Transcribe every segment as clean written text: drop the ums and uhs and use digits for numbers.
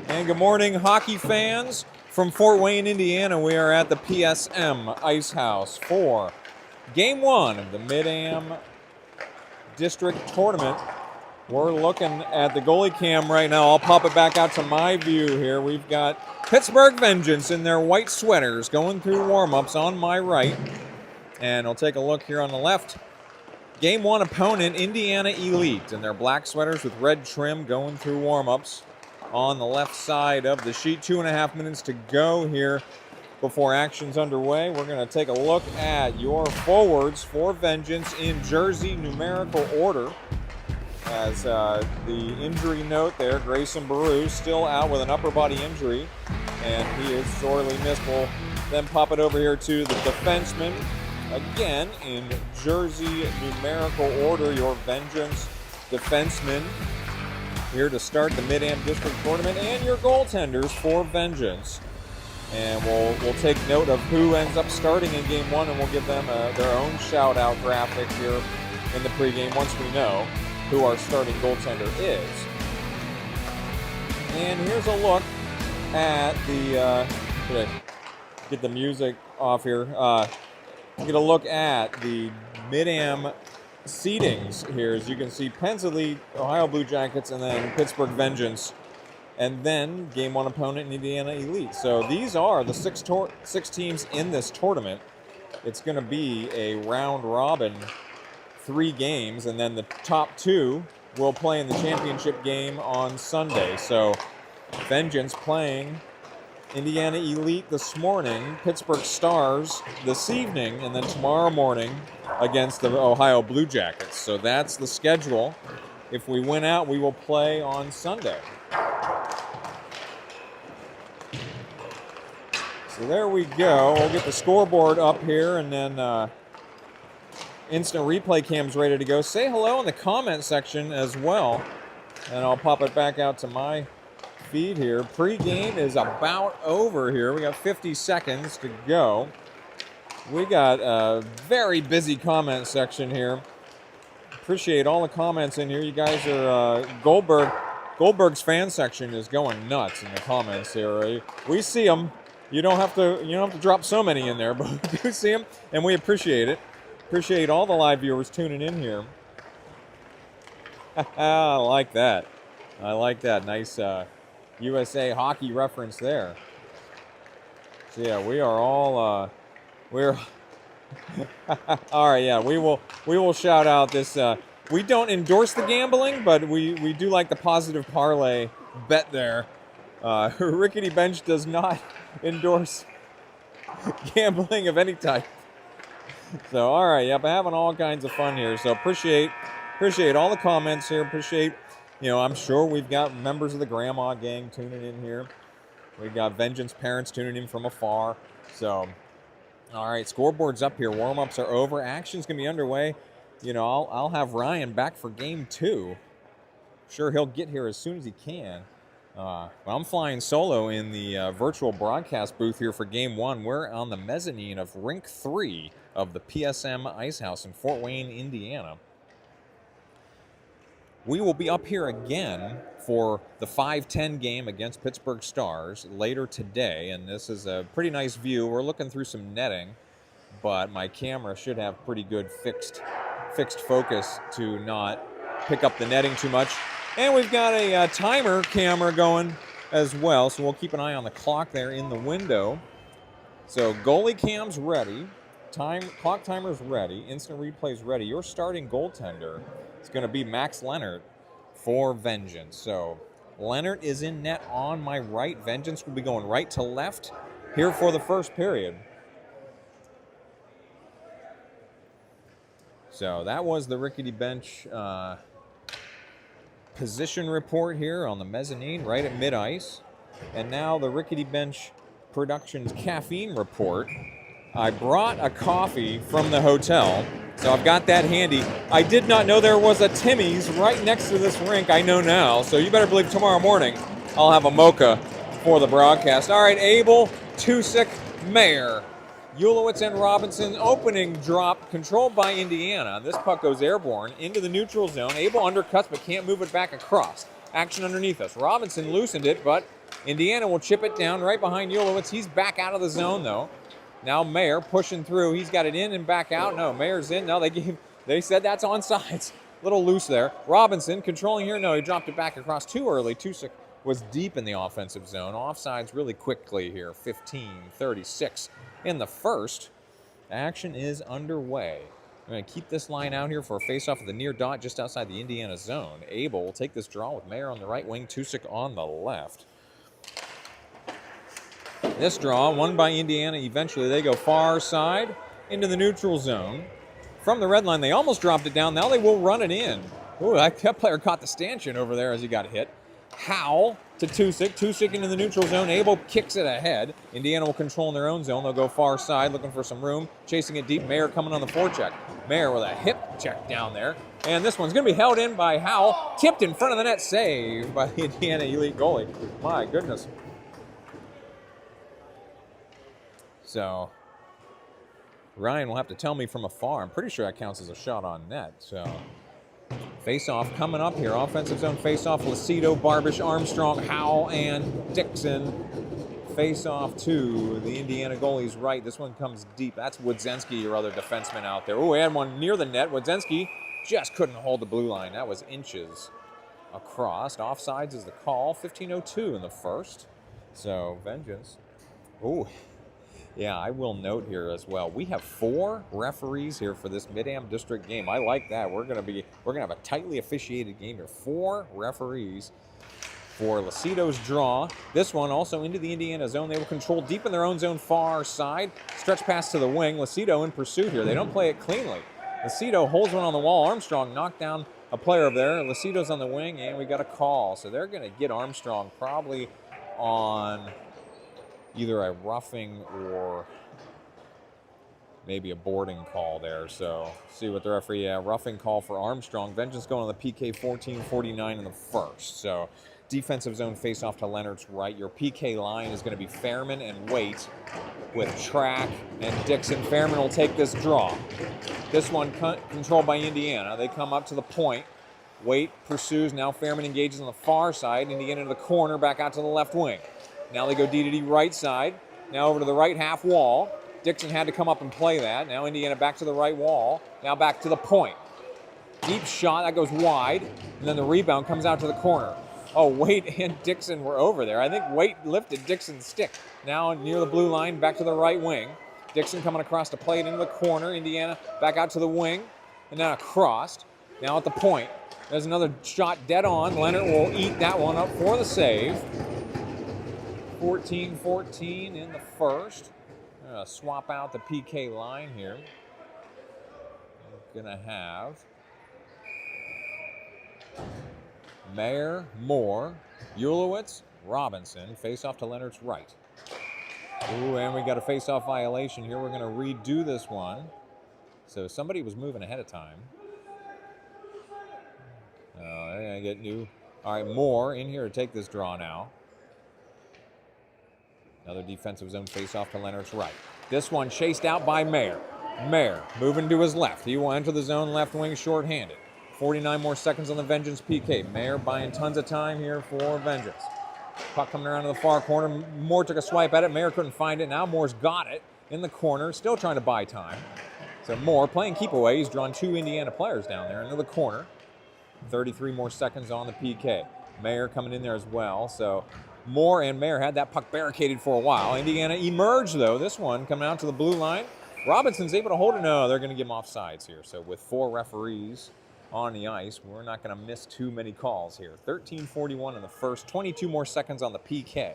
And good morning, hockey fans. From Fort Wayne, Indiana, we are at the PSM Ice House for Game 1 of the MidAm District Tournament. We're looking at the goalie cam right now. I'll pop it back out to my view here. We've got Pittsburgh Vengeance in their white sweaters going through warm-ups on my right. And I'll take a look here on the left. Game 1 opponent, Indiana Elite, in their black sweaters with red trim going through warm-ups. On the left side of the sheet, 2.5 minutes to go here before action's underway. We're going to take a look at your forwards for Vengeance in jersey numerical order. As the injury note there, Grayson Baru still out with an upper body injury, and he is sorely missed. We'll then pop it over here to the defenseman. Again, in jersey numerical order, your Vengeance defenseman here to start the MidAm District Tournament, and your goaltenders for Vengeance. And we'll take note of who ends up starting in Game 1, and we'll give them their own shout-out graphic here in the pregame once we know who our starting goaltender is. And here's a look at the, get the music off here. Get a look at the MidAm seedings here. As you can see, Penns Elite, Ohio Blue Jackets, and then Pittsburgh Vengeance, and then Game 1 opponent, Indiana Elite. So these are the six teams in this tournament. It's going to be a round robin, 3 games, and then the top 2 will play in the championship game on Sunday. So Vengeance playing Indiana Elite this morning, Pittsburgh Stars this evening, and then tomorrow morning against the Ohio Blue Jackets. So that's the schedule. If we win out, we will play on Sunday. So there we go. We'll get the scoreboard up here, and then instant replay cam's ready to go. Say hello in the comment section as well, and I'll pop it back out to my feed here. Pre-game is about over here. We got 50 seconds to go. We got a very busy comment section here. Appreciate all the comments in here. You guys are Goldberg's fan section is going nuts in the comments here. We see them. You don't have to drop so many in there, but we do see them, and we appreciate it. Appreciate all the live viewers tuning in here. I like that. I like that. Nice USA hockey reference there. So yeah, we are all we're all right. Yeah, we will shout out this. We don't endorse the gambling, but we do like the positive parlay bet there. Rickety Bench does not endorse gambling of any type. So all right, yep, having all kinds of fun here. So appreciate all the comments here. Appreciate, I'm sure we've got members of the Grandma Gang tuning in here. We've got Vengeance parents tuning in from afar. So, all right, scoreboard's up here. Warm-ups are over. Action's going to be underway. I'll have Ryan back for Game 2. Sure, he'll get here as soon as he can. I'm flying solo in the virtual broadcast booth here for Game 1. We're on the mezzanine of Rink 3 of the PSM Ice House in Fort Wayne, Indiana. We will be up here again for the 5-10 game against Pittsburgh Stars later today, and this is a pretty nice view. We're looking through some netting, but my camera should have pretty good fixed focus to not pick up the netting too much. And we've got a timer camera going as well, so we'll keep an eye on the clock there in the window. So goalie cam's ready, clock timer's ready, instant replay's ready. Your starting goaltender is going to be Max Leonard for Vengeance. So Leonard is in net on my right. Vengeance will be going right to left here for the first period. So that was the Rickety Bench position report here on the mezzanine right at mid-ice. And now the Rickety Bench Productions caffeine report. I brought a coffee from the hotel, so I've got that handy. I did not know there was a Timmy's right next to this rink. I know now, so you better believe tomorrow morning I'll have a mocha for the broadcast. All right, Abel, Tusick, Mayer, Ulowitz and Robinson, opening drop, controlled by Indiana. This puck goes airborne into the neutral zone. Abel undercuts but can't move it back across. Action underneath us. Robinson loosened it, but Indiana will chip it down right behind Ulowitz. He's back out of the zone, though. Now Mayer pushing through. He's got it in and back out. No, Mayer's in. No, they said that's onside. Little loose there. Robinson controlling here. No, he dropped it back across too early. Tusick was deep in the offensive zone. Offsides really quickly here. 15-36 in the first. Action is underway. We're going to keep this line out here for a face-off at the near dot just outside the Indiana zone. Abel will take this draw with Mayer on the right wing, Tusick on the left. This draw, won by Indiana. Eventually they go far side into the neutral zone. From the red line, they almost dropped it down. Now they will run it in. Ooh, that player caught the stanchion over there as he got hit. Howell to Tusick. Tusick into the neutral zone. Abel kicks it ahead. Indiana will control in their own zone. They'll go far side looking for some room. Chasing it deep. Mayer coming on the forecheck. Mayer with a hip check down there. And this one's going to be held in by Howell. Tipped in front of the net. Saved by the Indiana elite goalie. My goodness. So Ryan will have to tell me from afar. I'm pretty sure that counts as a shot on net. So face-off coming up here. Offensive zone face-off. Lucido, Barbish, Armstrong, Howell, and Dixon. Face-off to the Indiana goalie's right. This one comes deep. That's Wodzenski, your other defenseman out there. Oh, we had one near the net. Wodzenski just couldn't hold the blue line. That was inches across. Offsides is the call. 15:02 in the first. So Vengeance. Ooh. Yeah, I will note here as well. We have 4 referees here for this MidAm district game. I like that. We're gonna have a tightly officiated game here. 4 referees for Lucido's draw. This one also into the Indiana zone. They will control deep in their own zone, far side. Stretch pass to the wing. Lucido in pursuit here. They don't play it cleanly. Lucido holds one on the wall. Armstrong knocked down a player over there. Lucido's on the wing, and we got a call. So they're gonna get Armstrong probably on either a roughing or maybe a boarding call there. So see what the referee, roughing call for Armstrong. Vengeance going on the PK 14:49 in the first. So defensive zone face-off to Leonard's right. Your PK line is going to be Fairman and Waite with Track and Dixon. Fairman will take this draw. This one controlled by Indiana. They come up to the point. Waite pursues. Now Fairman engages on the far side. Indiana to the corner, back out to the left wing. Now they go D to D right side. Now over to the right half wall. Dixon had to come up and play that. Now Indiana back to the right wall. Now back to the point. Deep shot, that goes wide. And then the rebound comes out to the corner. Oh, Waite and Dixon were over there. I think Waite lifted Dixon's stick. Now near the blue line, back to the right wing. Dixon coming across to play it into the corner. Indiana back out to the wing. And then across. Now at the point. There's another shot dead on. Leonard will eat that one up for the save. 14-14 in the first. I'm going to swap out the PK line here. We're going to have Mayer, Moore, Ulowitz, Robinson. Face off to Leonard's right. Ooh, and we got a face-off violation here. We're going to redo this one. So somebody was moving ahead of time. They're going to get new. All right, Moore in here to take this draw now. Another defensive zone face-off to Leonard's right. This one chased out by Mayer. Mayer moving to his left. He will enter the zone left wing shorthanded. 49 more seconds on the Vengeance PK. Mayer buying tons of time here for Vengeance. Puck coming around to the far corner. Moore took a swipe at it. Mayer couldn't find it. Now Moore's got it in the corner. Still trying to buy time. So Moore playing keep away. He's drawn 2 Indiana players down there into the corner. 33 more seconds on the PK. Mayer coming in there as well. So Moore and Mayer had that puck barricaded for a while. Indiana emerged, though. This one coming out to the blue line. Robinson's able to hold it. No, they're going to give him offsides here. So with 4 referees on the ice, we're not going to miss too many calls here. 13:41 in the first. 22 more seconds on the PK.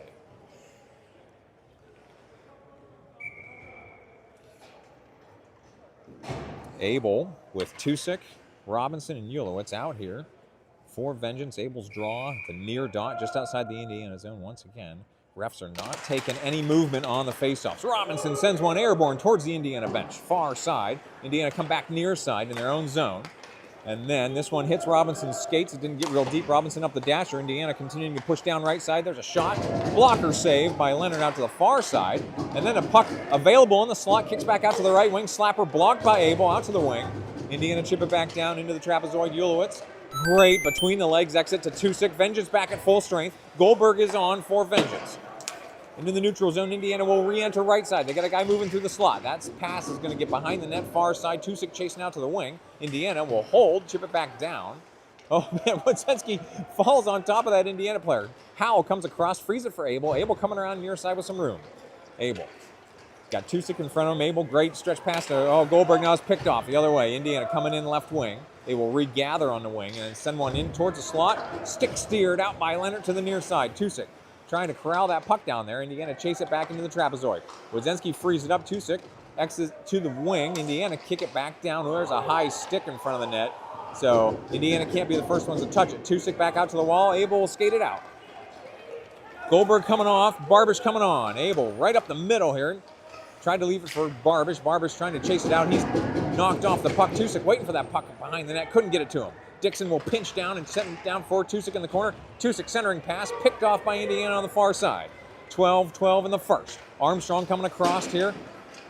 Abel with Tusick, Robinson, and Ulowitz out here. For Vengeance, Abel's draw, the near dot just outside the Indiana zone once again. Refs are not taking any movement on the faceoffs. Robinson sends one airborne towards the Indiana bench. Far side. Indiana come back near side in their own zone. And then this one hits Robinson's skates. It didn't get real deep. Robinson up the dasher. Indiana continuing to push down right side. There's a shot. Blocker save by Leonard out to the far side. And then a puck available in the slot. Kicks back out to the right wing. Slapper blocked by Abel out to the wing. Indiana chip it back down into the trapezoid. Ulowitz Great between the legs exit to Tusick. Vengeance back at full strength. Goldberg is on for Vengeance. Into the neutral zone, Indiana will re-enter right side. They got a guy moving through the slot. That pass is going to get behind the net, far side. Tusick chasing out to the wing. Indiana will hold, chip it back down. Oh man, Wodzinski falls on top of that Indiana player. Howell comes across, frees it for Abel. Abel coming around near side with some room. Abel. Got Tusick in front of him. Abel, great stretch pass to, Goldberg now is picked off the other way. Indiana coming in left wing. They will regather on the wing and send one in towards the slot. Stick steered out by Leonard to the near side. Tusick trying to corral that puck down there. Indiana chase it back into the trapezoid. Wodzinski frees it up. Tusick exits to the wing. Indiana kick it back down. There's a high stick in front of the net. So Indiana can't be the first ones to touch it. Tusick back out to the wall. Abel will skate it out. Goldberg coming off. Barbish coming on. Abel right up the middle here. Tried to leave it for Barbish. Barbish trying to chase it out. He's knocked off the puck. Tusick waiting for that puck behind the net. Couldn't get it to him. Dixon will pinch down and set him down for Tusick in the corner. Tusick centering pass. Picked off by Indiana on the far side. 12-12 in the first. Armstrong coming across here.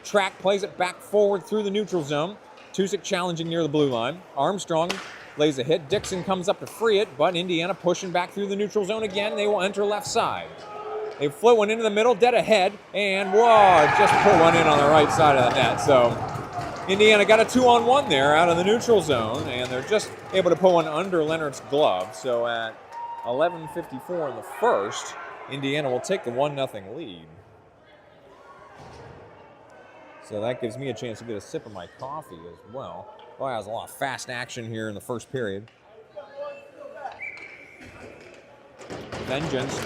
Track plays it back forward through the neutral zone. Tusick challenging near the blue line. Armstrong lays a hit. Dixon comes up to free it, but Indiana pushing back through the neutral zone again. They will enter left side. They float one into the middle, dead ahead, and whoa, just put one in on the right side of the net. So Indiana got a 2-on-1 there out of the neutral zone, and they're just able to put one under Leonard's glove. So at 11:54 in the first, Indiana will take the 1-0 lead. So that gives me a chance to get a sip of my coffee as well. Boy, that was a lot of fast action here in the first period. Vengeance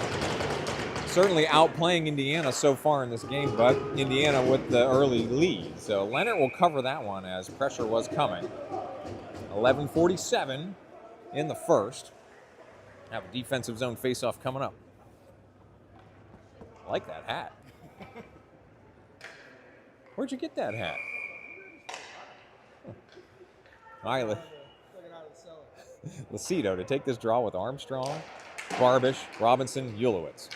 certainly outplaying Indiana so far in this game, but Indiana with the early lead. So Leonard will cover that one as pressure was coming. 11:47 in the first. Have a defensive zone faceoff coming up. I like that hat. Where'd you get that hat? All right, Lucido to take this draw with Armstrong, Barbish, Robinson, Ulowitz.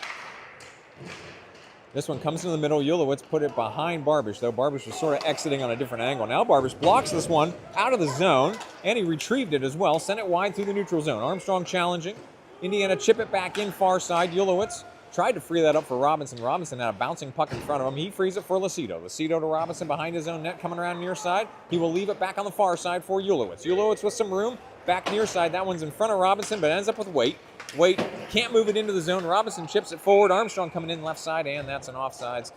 This one comes into the middle. Ulowitz put it behind Barbish, though. Barbish was sort of exiting on a different angle. Now Barbish blocks this one out of the zone, and he retrieved it as well. Sent it wide through the neutral zone. Armstrong challenging. Indiana chip it back in far side. Ulowitz tried to free that up for Robinson. Robinson had a bouncing puck in front of him. He frees it for Lucido. Lucido to Robinson behind his own net, coming around near side. He will leave it back on the far side for Ulowitz. Ulowitz with some room. Back near side. That one's in front of Robinson, but ends up with Waite. Waite can't move it into the zone. Robinson chips it forward. Armstrong coming in left side, and that's an offsides.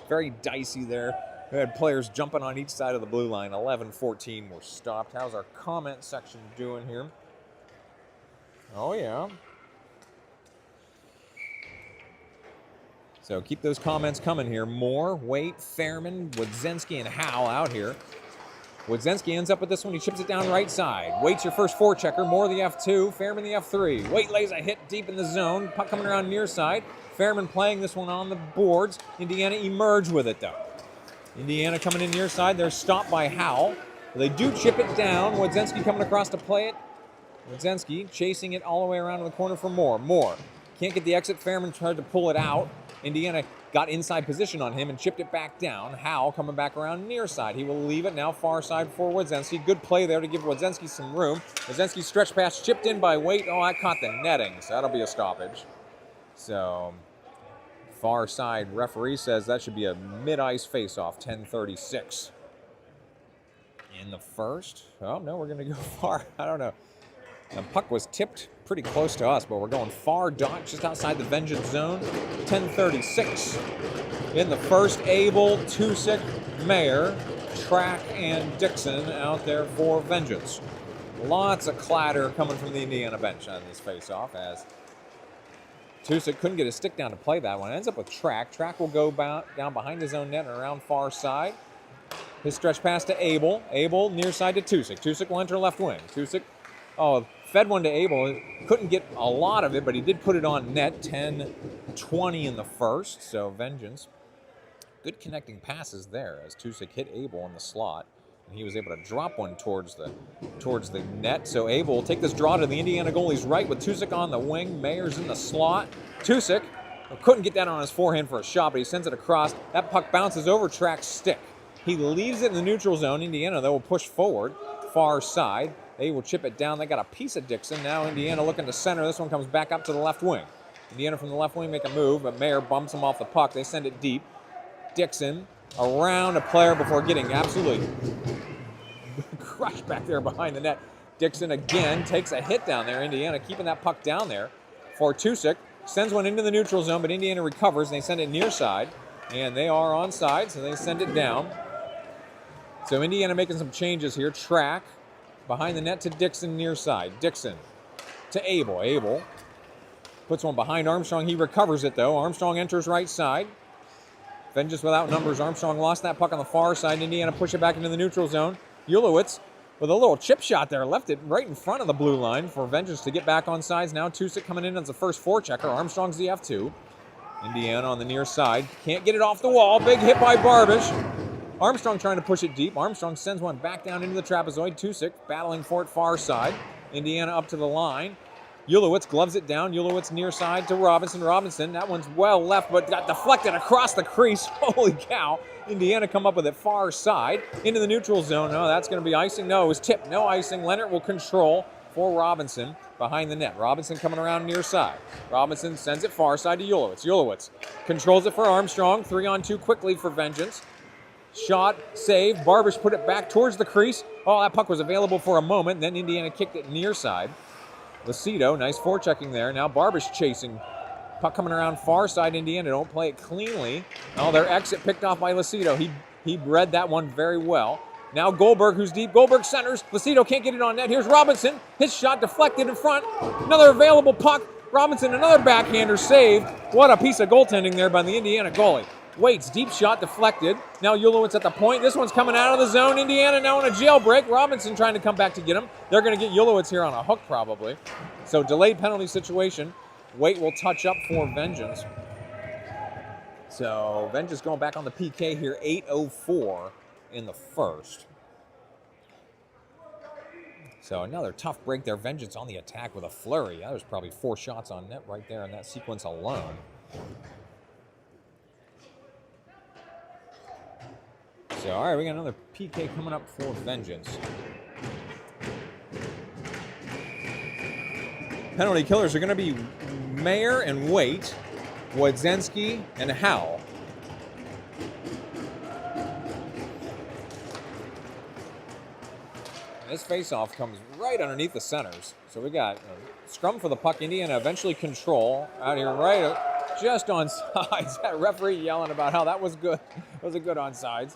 Very dicey there. We had players jumping on each side of the blue line. 11-14 were stopped. How's our comment section doing here? Oh, yeah. So keep those comments coming here. Moore, Waite, Fairman, Wodzinski, and Howe out here. Wodzinski ends up with this one. He chips it down right side. Waite's your first forechecker. Moore the F2. Fairman the F3. Waite lays a hit deep in the zone. Puck coming around near side. Fairman playing this one on the boards. Indiana emerge with it, though. Indiana coming in near side. They're stopped by Howell. They do chip it down. Wodzinski coming across to play it. Wodzinski chasing it all the way around in the corner for Moore. Moore can't get the exit. Fairman tried to pull it out. Indiana got inside position on him and chipped it back down. Howell coming back around near side. He will leave it now far side for Wodzinski. Good play there to give Wodzinski some room. Wodzinski's stretch pass chipped in by Waite. Oh, I caught the netting, so that'll be a stoppage. So far side referee says that should be a mid-ice face-off, 10:36. In the first. Oh, no, we're going to go far. I don't know. The puck was tipped pretty close to us, but we're going far dot just outside the Vengeance zone. 10:36 in the first. Abel, Tusick, Mayer, Track, and Dixon out there for Vengeance. Lots of clatter coming from the Indiana bench on this face-off as Tusick couldn't get his stick down to play that one. Ends up with Track. Track will go down behind his own net and around far side. His stretch pass to Abel. Abel near side to Tusick. Tusick will enter left wing. Tusick, fed one to Abel. Couldn't get a lot of it, but he did put it on net. 10-20 in the first. So Vengeance, good connecting passes there as Tusick hit Abel in the slot, and he was able to drop one towards the net. So Abel will take this draw to the Indiana goalie's right with Tusick on the wing. Mayer's in the slot. Tusick couldn't get that on his forehand for a shot, but he sends it across. That puck bounces over Track's stick. He leaves it in the neutral zone. Indiana, though, will push forward, far side. They will chip it down. They got a piece of Dixon. Now Indiana looking to center. This one comes back up to the left wing. Indiana from the left wing make a move, but Mayer bumps him off the puck. They send it deep. Dixon around a player before getting absolutely crushed back there behind the net. Dixon again takes a hit down there. Indiana keeping that puck down there for Tusick. Sends one into the neutral zone, but Indiana recovers, and they send it near side. And they are onside, so they send it down. So Indiana making some changes here. Track behind the net to Dixon near side. Dixon to Abel. Abel puts one behind Armstrong. He recovers it, though. Armstrong enters right side. Vengeance without numbers. Armstrong lost that puck on the far side. Indiana push it back into the neutral zone. Ulowitz with a little chip shot there. Left it right in front of the blue line for Vengeance to get back on sides. Now Tusick coming in as the first forechecker. Armstrong's the F2. Indiana on the near side. Can't get it off the wall. Big hit by Barbish. Armstrong trying to push it deep. Armstrong sends one back down into the trapezoid. Tusick battling for it far side. Indiana up to the line. Ulowitz gloves it down. Ulowitz near side to Robinson. Robinson, that one's well left, but got deflected across the crease. Holy cow. Indiana come up with it far side. Into the neutral zone. No, that's going to be icing. No, it was tipped. No icing. Leonard will control for Robinson behind the net. Robinson coming around near side. Robinson sends it far side to Ulowitz. Ulowitz controls it for Armstrong. 3-on-2 quickly for Vengeance. Shot, save. Barbish put it back towards the crease. Oh, that puck was available for a moment. Then Indiana kicked it near side. Lucido, nice forechecking there. Now Barbish chasing. Puck coming around far side. Indiana don't play it cleanly. Oh, their exit picked off by Lucido. He read that one very well. Now Goldberg, who's deep. Goldberg centers. Lucido can't get it on net. Here's Robinson. His shot deflected in front. Another available puck. Robinson, another backhander saved. What a piece of goaltending there by the Indiana goalie. Waits, deep shot deflected. Now Ulowitz at the point. This one's coming out of the zone. Indiana now in a jailbreak. Robinson trying to come back to get him. They're going to get Ulowitz here on a hook probably. So delayed penalty situation. Waite will touch up for Vengeance. So Vengeance going back on the PK here. 8:04 in the first. So another tough break there. Vengeance on the attack with a flurry. That was probably 4 shots on net right there in that sequence alone. So, all right, we got another PK coming up for Vengeance. Penalty killers are going to be Mayer and Waite, Wodzenski and Howe. This faceoff comes right underneath the centers. So we got scrum for the puck. Indiana eventually control out here right just on sides. That referee yelling about how that was good. It was a good onside.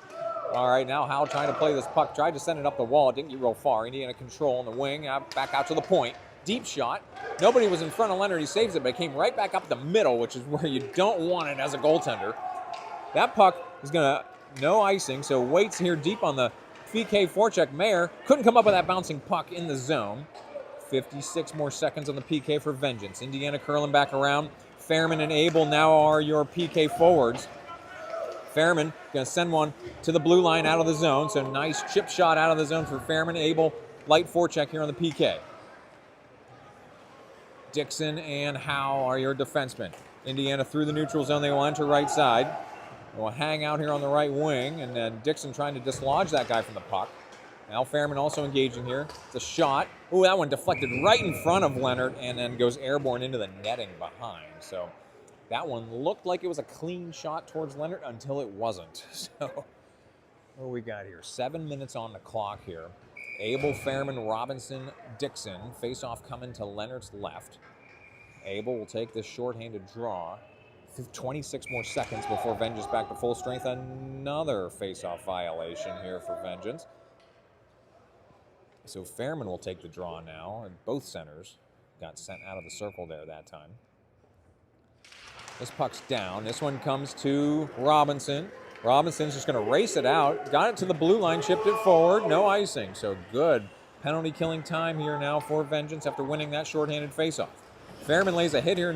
All right, now Howe trying to play this puck. Tried to send it up the wall. Didn't get real far. Indiana control on the wing. Back out to the point. Deep shot. Nobody was in front of Leonard. He saves it, but it came right back up the middle, which is where you don't want it as a goaltender. That puck is going to, no icing, so Waits here deep on the PK forecheck. Mayer couldn't come up with that bouncing puck in the zone. 56 more seconds on the PK for Vengeance. Indiana curling back around. Fairman and Abel now are your PK forwards. Fairman going to send one to the blue line out of the zone. So nice chip shot out of the zone for Fairman. Abel, light forecheck here on the PK. Dixon and Howe are your defensemen. Indiana through the neutral zone. They will enter right side. They will hang out here on the right wing. And then Dixon trying to dislodge that guy from the puck. Now Fairman also engaging here. It's a shot. Ooh, that one deflected right in front of Leonard and then goes airborne into the netting behind. So that one looked like it was a clean shot towards Leonard until it wasn't. So what do we got here? 7 minutes on the clock here. Abel, Fairman, Robinson, Dixon. Face-off coming to Leonard's left. Abel will take this shorthanded draw. 26 more seconds before Vengeance back to full strength. Another face-off violation here for Vengeance. So Fairman will take the draw now, and both centers got sent out of the circle there that time. This puck's down. This one comes to Robinson. Robinson's just going to race it out. Got it to the blue line, chipped it forward. No icing. So good penalty killing time here now for Vengeance after winning that shorthanded faceoff. Fairman lays a hit here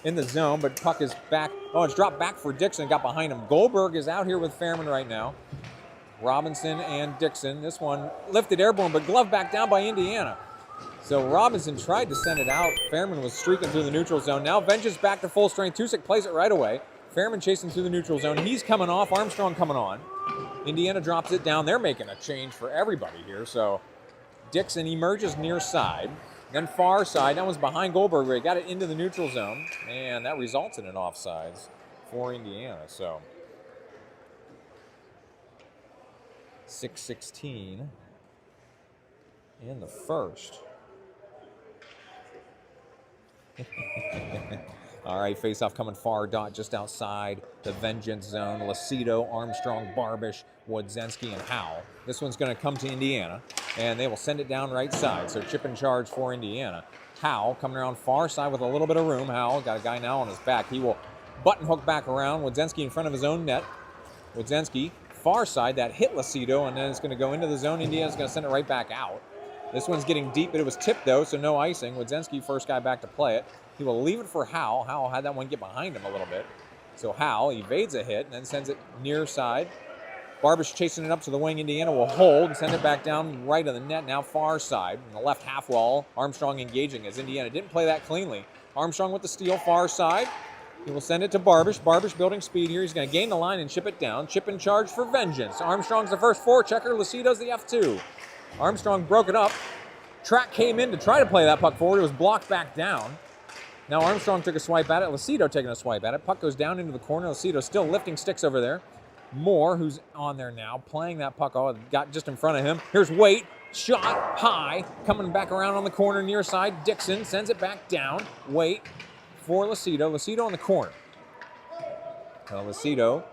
in the zone, but puck is back. Oh, it's dropped back for Dixon. Got behind him. Goldberg is out here with Fairman right now. Robinson and Dixon. This one lifted airborne, but gloved back down by Indiana. So Robinson tried to send it out. Fairman was streaking through the neutral zone. Now Vengeance back to full strength. Tusick plays it right away. Fairman chasing through the neutral zone. He's coming off. Armstrong coming on. Indiana drops it down. They're making a change for everybody here. So Dixon emerges near side. Then far side. That was behind Goldberg, where he got it into the neutral zone. And that results in an offsides for Indiana. So 6:16 in the first. All right, face-off coming far dot just outside the vengeance zone. Lucido, Armstrong, Barbish, Wodzenski, and Howell. This one's going to come to Indiana, and they will send it down right side. So chip and charge for Indiana. Howell coming around far side with a little bit of room. Howell got a guy now on his back. He will button hook back around. Wodzenski in front of his own net. Wodzenski far side, that hit Lucido, and then it's going to go into the zone. Indiana's going to send it right back out. This one's getting deep, but it was tipped, though, so no icing. Wodzenski, first guy back to play it. He will leave it for Howell. Howell had that one get behind him a little bit. So Howell evades a hit and then sends it near side. Barbish chasing it up to the wing. Indiana will hold and send it back down right of the net, now far side. In the left half wall, Armstrong engaging as Indiana didn't play that cleanly. Armstrong with the steal, far side. He will send it to Barbish. Barbish building speed here. He's going to gain the line and chip it down. Chip and charge for vengeance. Armstrong's the first forechecker. Lucido's the F2. Armstrong broke it up. Track came in to try to play that puck forward. It was blocked back down. Now Armstrong took a swipe at it. Lucido taking a swipe at it. Puck goes down into the corner. Lucido still lifting sticks over there. Moore, who's on there now, playing that puck. Oh, got just in front of him. Here's Waite. Shot high. Coming back around on the corner near side. Dixon sends it back down. Waite for Lucido. Lucido in the corner. Lucido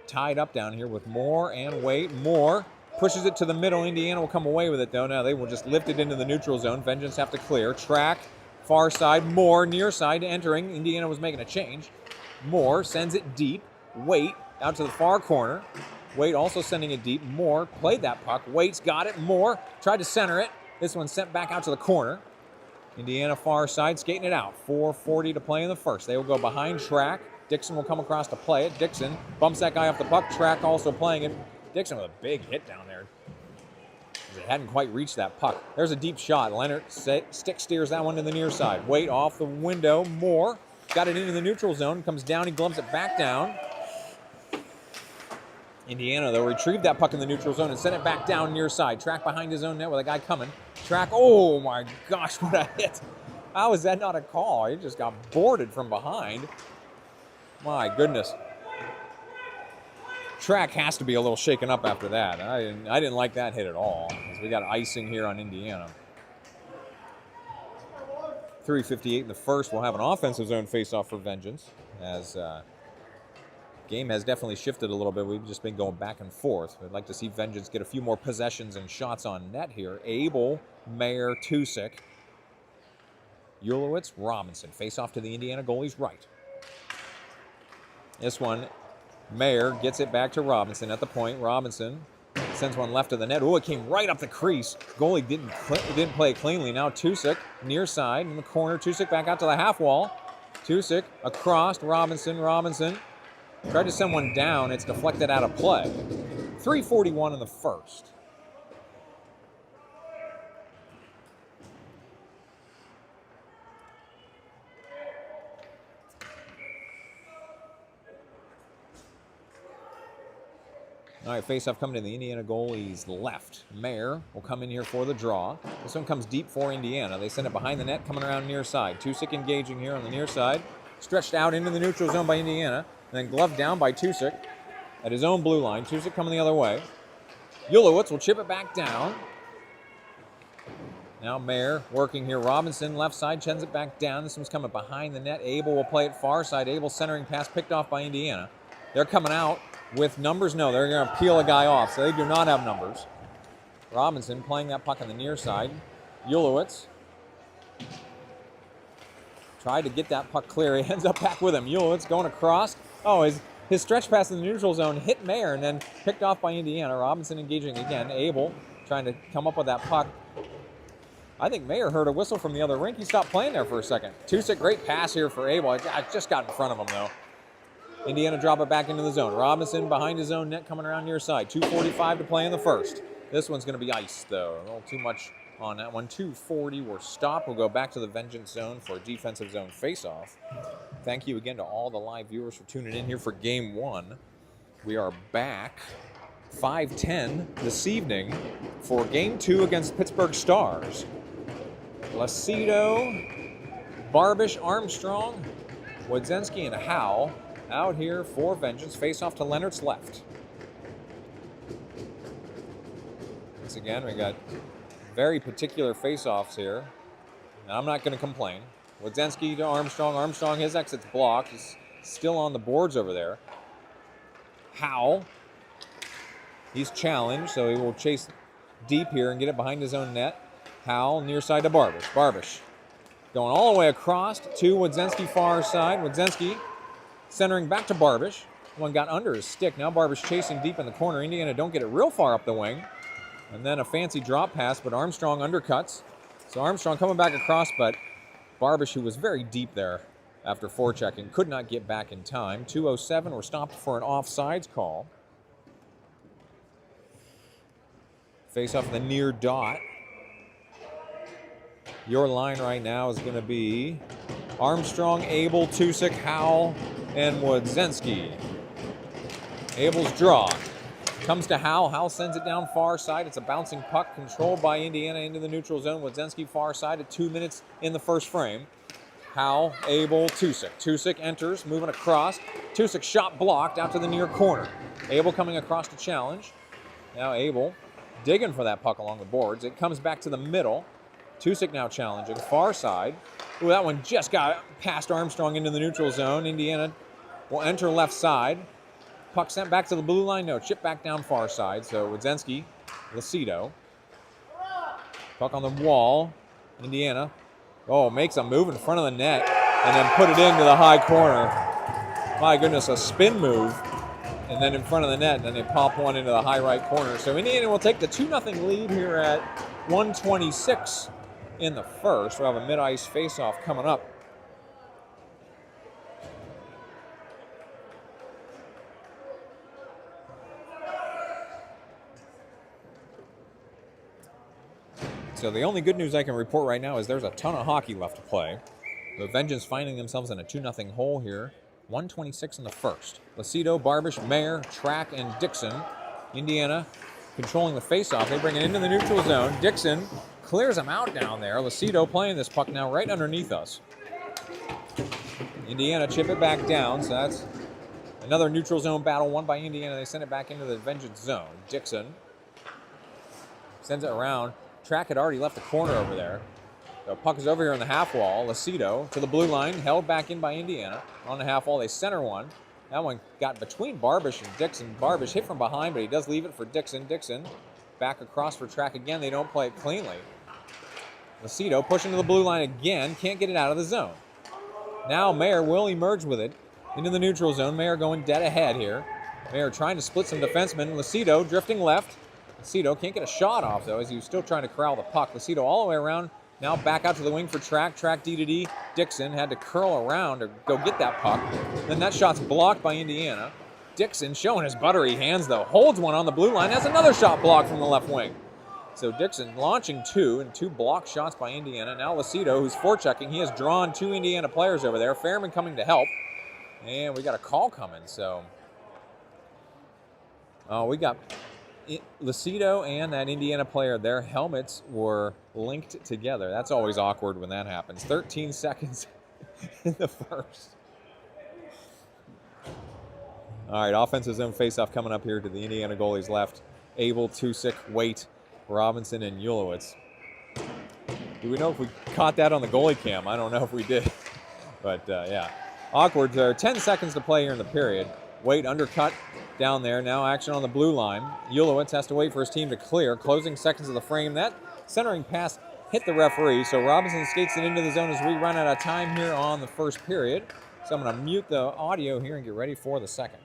tied up down here with Moore and Waite. Moore pushes it to the middle. Indiana will come away with it, though. Now they will just lift it into the neutral zone. Vengeance have to clear. Track. Far side, Moore, near side, entering. Indiana was making a change. Moore sends it deep. Waite out to the far corner. Waite also sending it deep. Moore played that puck. Waite's got it. Moore tried to center it. This one sent back out to the corner. Indiana far side skating it out. 4:40 to play in the first. They will go behind Track. Dixon will come across to play it. Dixon bumps that guy off the puck. Track also playing it. Dixon with a big hit down there. It hadn't quite reached that puck. There's a deep shot. Leonard stick steers that one to the near side. Waite off the window. Moore got it into the neutral zone. Comes down. He gloves it back down. Indiana, though, retrieved that puck in the neutral zone and sent it back down near side. Track behind his own net with a guy coming. Track, oh my gosh, what a hit. How is that not a call? He just got boarded from behind. My goodness. Track has to be a little shaken up after that. I didn't like that hit at all. We got icing here on Indiana. 3:58 in the first. We'll have an offensive zone face-off for Vengeance, as game has definitely shifted a little bit. We've just been going back and forth. I'd like to see Vengeance get a few more possessions and shots on net here. Abel, Mayer, Tusick, Ulowitz, Robinson. Face-off to the Indiana goalie's right. This one, Mayer gets it back to Robinson at the point. Robinson sends one left of the net. Oh, it came right up the crease. Goalie didn't play it cleanly. Now Tusick near side in the corner. Tusick back out to the half wall. Tusick across. Robinson tried to send one down. It's deflected out of play. 3:41 in the first. All right, face-off coming to the Indiana goalie's left. Mayer will come in here for the draw. This one comes deep for Indiana. They send it behind the net, coming around near side. Tusick engaging here on the near side. Stretched out into the neutral zone by Indiana. And then gloved down by Tusick at his own blue line. Tusick coming the other way. Ulowitz will chip it back down. Now Mayer working here. Robinson left side, sends it back down. This one's coming behind the net. Abel will play it far side. Abel centering pass picked off by Indiana. They're coming out with numbers. No, they're going to peel a guy off, so they do not have numbers. Robinson playing that puck on the near side. Ulowitz tried to get that puck clear. He ends up back with him. Ulowitz going across. Oh, his stretch pass in the neutral zone hit Mayer and then picked off by Indiana. Robinson engaging again. Abel trying to come up with that puck. I think Mayer heard a whistle from the other rink. He stopped playing there for a second. Tusick, great pass here for Abel. I just got in front of him, though. Indiana drop it back into the zone. Robinson behind his own net coming around near side. 2:45 to play in the first. This one's going to be iced, though. A little too much on that one. 2:40, we're stopped. We'll go back to the Vengeance zone for a defensive zone face-off. Thank you again to all the live viewers for tuning in here for Game 1. We are back 5:10 this evening for Game 2 against Pittsburgh Stars. Lacido, Barbish, Armstrong, Wodzinski, and Howe out here for vengeance. Face off to Leonard's left. Once again, we got very particular face-offs here. Now, I'm not going to complain. Wodzinski to Armstrong. Armstrong, his exit's blocked. He's still on the boards over there. Howe, he's challenged, so he will chase deep here and get it behind his own net. Howe, near side to Barbish. Barbish going all the way across to Wodzinski, far side. Wodzinski centering back to Barbish. One got under his stick. Now Barbish chasing deep in the corner. Indiana don't get it real far up the wing. And then a fancy drop pass, but Armstrong undercuts. So Armstrong coming back across, but Barbish, who was very deep there after forechecking, could not get back in time. 2:07, we're stopped for an offsides call. Face off the near dot. Your line right now is going to be Armstrong, Abel, Tusick, Howell, and Wodzinski. Abel's draw. Comes to Howell. Howell sends it down far side. It's a bouncing puck controlled by Indiana into the neutral zone. Wodzinski far side at 2 minutes in the first frame. Howell, Abel, Tusick. Tusick enters, moving across. Tusick shot blocked out to the near corner. Abel coming across to challenge. Now Abel digging for that puck along the boards. It comes back to the middle. Tusick now challenging, far side. Ooh, that one just got past Armstrong into the neutral zone. Indiana will enter left side. Puck sent back to the blue line. No, chip back down far side. So Wodzinski, Lacido. Puck on the wall. Indiana, makes a move in front of the net and then put it into the high corner. My goodness, a spin move. And then in front of the net, and then they pop one into the high right corner. So Indiana will take the 2-0 lead here at 1:26 in the first. We'll have a mid-ice face-off coming up. So the only good news I can report right now is there's a ton of hockey left to play. The Vengeance finding themselves in a 2-0 hole here. 1:26 in the first. Lacido, Barbish, Mayer, Track, and Dixon. Indiana controlling the faceoff. They bring it into the neutral zone. Dixon clears them out down there. Lacido playing this puck now right underneath us. Indiana chip it back down, so that's another neutral zone battle won by Indiana. They send it back into the Vengeance zone. Dixon sends it around. Track had already left the corner over there. The puck is over here on the half wall. Lacido to the blue line, held back in by Indiana. On the half wall, they center one. That one got between Barbish and Dixon. Barbish hit from behind, but he does leave it for Dixon. Dixon back across for Track again. They don't play it cleanly. Lacido pushing to the blue line again. Can't get it out of the zone. Now Mayer will emerge with it into the neutral zone. Mayer going dead ahead here. Mayer trying to split some defensemen. Lacido drifting left. Lacido can't get a shot off, though, as he was still trying to corral the puck. Lacido all the way around. Now back out to the wing for Track. Track D to D. Dixon had to curl around to go get that puck. Then that shot's blocked by Indiana. Dixon showing his buttery hands, though. Holds one on the blue line. That's another shot blocked from the left wing. So Dixon launching two, and two blocked shots by Indiana. Now Lacido, who's forechecking, he has drawn two Indiana players over there. Fairman coming to help. And we got a call coming, so. We got Lacido and that Indiana player, their helmets were linked together. That's always awkward when that happens. 13 seconds in the first. All right, offensive zone faceoff coming up here to the Indiana goalies left. Abel, Tusick, Waite, Robinson, and Ulowitz. Do we know if we caught that on the goalie cam? I don't know if we did. But, yeah. Awkward. There are 10 seconds to play here in the period. Waite undercut down there. Now action on the blue line. Ulowitz has to wait for his team to clear. Closing seconds of the frame. That centering pass hit the referee. So Robinson skates it into the zone as we run out of time here on the first period. So I'm going to mute the audio here and get ready for the second.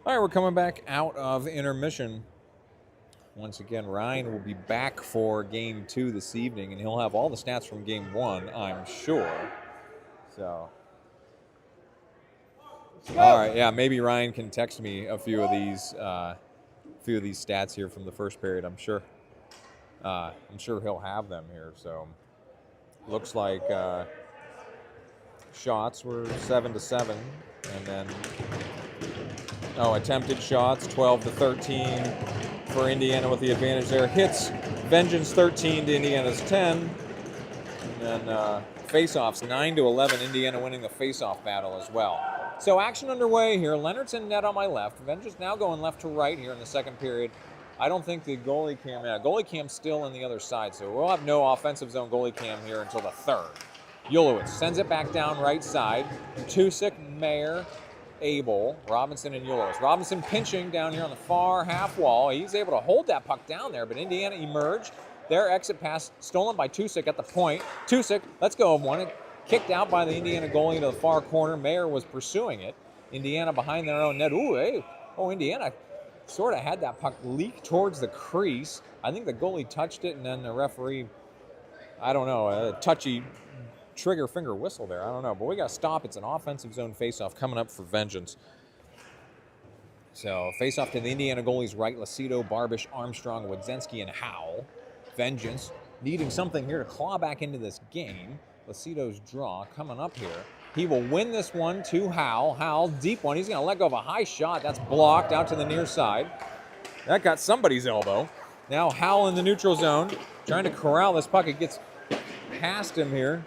All right, we're coming back out of intermission. Once again, Ryan will be back for Game 2 this evening, and he'll have all the stats from Game 1, I'm sure. So, all right, yeah, maybe Ryan can text me a few of these stats here from the first period. I'm sure he'll have them here. So, looks like shots were 7-7, and then attempted shots 12-13 for Indiana with the advantage there. Hits, Vengeance 13 to Indiana's 10, and then face-offs 9-11. Indiana winning the face-off battle as well. So action underway here. Leonard's in net on my left. Vengeance now going left to right here in the second period. I don't think the goalie cam's still on the other side, so we'll have no offensive zone goalie cam here until the third. Ulowitz sends it back down right side. Tusick, Mayer, Abel, Robinson, and Ulowitz. Robinson pinching down here on the far half wall. He's able to hold that puck down there, but Indiana emerged. Their exit pass stolen by Tusick at the point. Tusick, let's go of one. Kicked out by the Indiana goalie to the far corner. Mayer was pursuing it. Indiana behind their own net. Indiana sort of had that puck leak towards the crease. I think the goalie touched it, and then the referee, I don't know, a touchy trigger finger whistle there. I don't know, but we got to stop. It's an offensive zone faceoff coming up for Vengeance. So faceoff to the Indiana goalie's right. Lacido, Barbish, Armstrong, Wodzinski, and Howell. Vengeance needing something here to claw back into this game. Lacido's draw coming up here. He will win this one to Howell. Howell, deep one. He's going to let go of a high shot. That's blocked out to the near side. That got somebody's elbow. Now Howell in the neutral zone, trying to corral this puck. It gets past him here.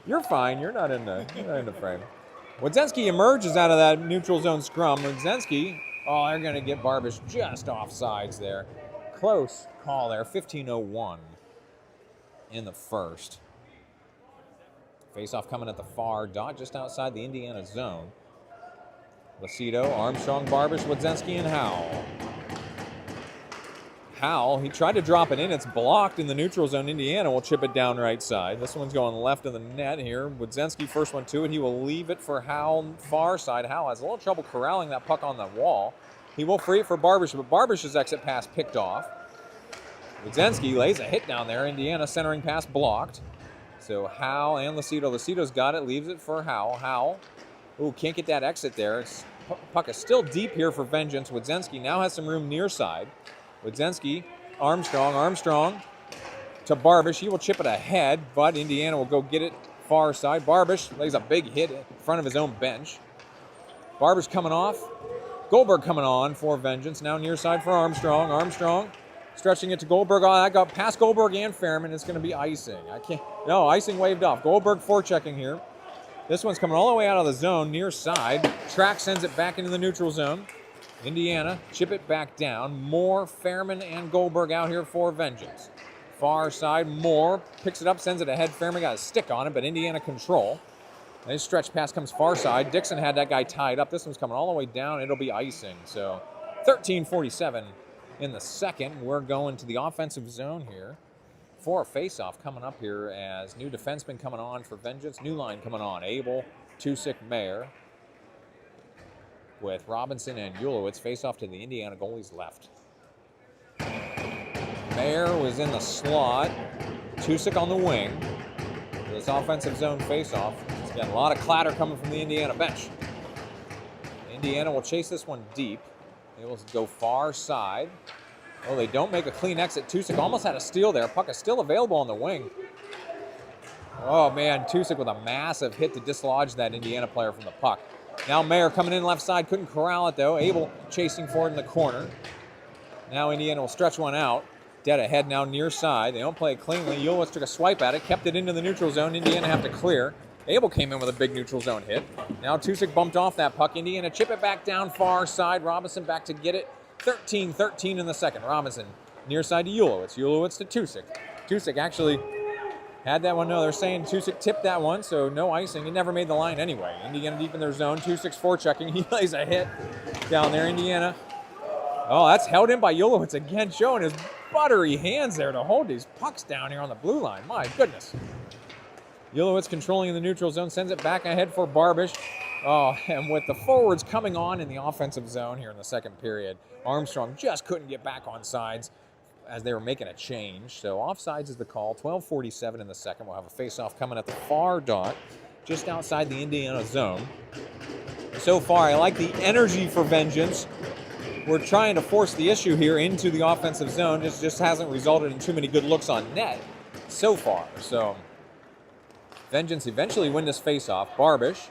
You're fine. You're not in the frame. Wodzinski emerges out of that neutral zone scrum. Wodzinski, they're going to get Barbish just off sides there. Close call there. 15:01 in the first. Face-off coming at the far dot, just outside the Indiana zone. Lacido, Armstrong, Barbish, Wodzinski, and Howell. Howell, he tried to drop it in. It's blocked in the neutral zone. Indiana will chip it down right side. This one's going left of the net here. Wodzinski first one to it. He will leave it for Howell far side. Howell has a little trouble corralling that puck on the wall. He will free it for Barbish, but Barbish's exit pass picked off. Wodzinski lays a hit down there. Indiana centering pass blocked. So Howell and Lacido. Lacido's got it, leaves it for Howell. Howell, can't get that exit there. Puck is still deep here for Vengeance. Wodzinski now has some room near side. Wodzinski, Armstrong to Barbish. He will chip it ahead, but Indiana will go get it far side. Barbish lays a big hit in front of his own bench. Barbish coming off. Goldberg coming on for Vengeance. Now near side for Armstrong. Armstrong stretching it to Goldberg. I got past Goldberg and Fairman. It's going to be icing. Icing waved off. Goldberg forechecking here. This one's coming all the way out of the zone, near side. Track sends it back into the neutral zone. Indiana chip it back down. Moore, Fairman, and Goldberg out here for Vengeance. Far side, Moore picks it up, sends it ahead. Fairman got a stick on it, but Indiana control. And his stretch pass comes far side. Dixon had that guy tied up. This one's coming all the way down. It'll be icing. So 13:47 in the second. We're going to the offensive zone here for a face-off coming up here as new defenseman coming on for Vengeance. New line coming on. Abel, Tusick, Mayer, with Robinson and Ulowitz. Face-off to the Indiana goalie's left. Mayer was in the slot. Tusick on the wing. This offensive zone face-off. It's got a lot of clatter coming from the Indiana bench. Indiana will chase this one deep. They will go far side. They don't make a clean exit. Tusick almost had a steal there. Puck is still available on the wing. Oh, man, Tusick with a massive hit to dislodge that Indiana player from the puck. Now Mayer coming in left side. Couldn't corral it, though. Abel chasing forward in the corner. Now Indiana will stretch one out. Dead ahead now near side. They don't play it cleanly. Ulowitz took a swipe at it. Kept it into the neutral zone. Indiana have to clear. Abel came in with a big neutral zone hit. Now Tusick bumped off that puck. Indiana chip it back down far side. Robinson back to get it. 13-13 in the second. Robinson near side to Ulowitz. Ulowitz to Tusick. Tusick actually had that one. No, they're saying Tusick tipped that one, so no icing. It never made the line anyway. Indiana deep in their zone. Tusick's forechecking. He lays a hit down there. Indiana. That's held in by Ulowitz again, showing his buttery hands there to hold these pucks down here on the blue line. My goodness. Ulowitz controlling in the neutral zone, sends it back ahead for Barbish. Oh, and with the forwards coming on in the offensive zone here in the second period, Armstrong just couldn't get back on sides as they were making a change. So offsides is the call. 12:47 in the second. We'll have a face-off coming at the far dot, just outside the Indiana zone. So far, I like the energy for Vengeance. We're trying to force the issue here into the offensive zone. It just hasn't resulted in too many good looks on net so far. So Vengeance eventually win this face-off. Barbish,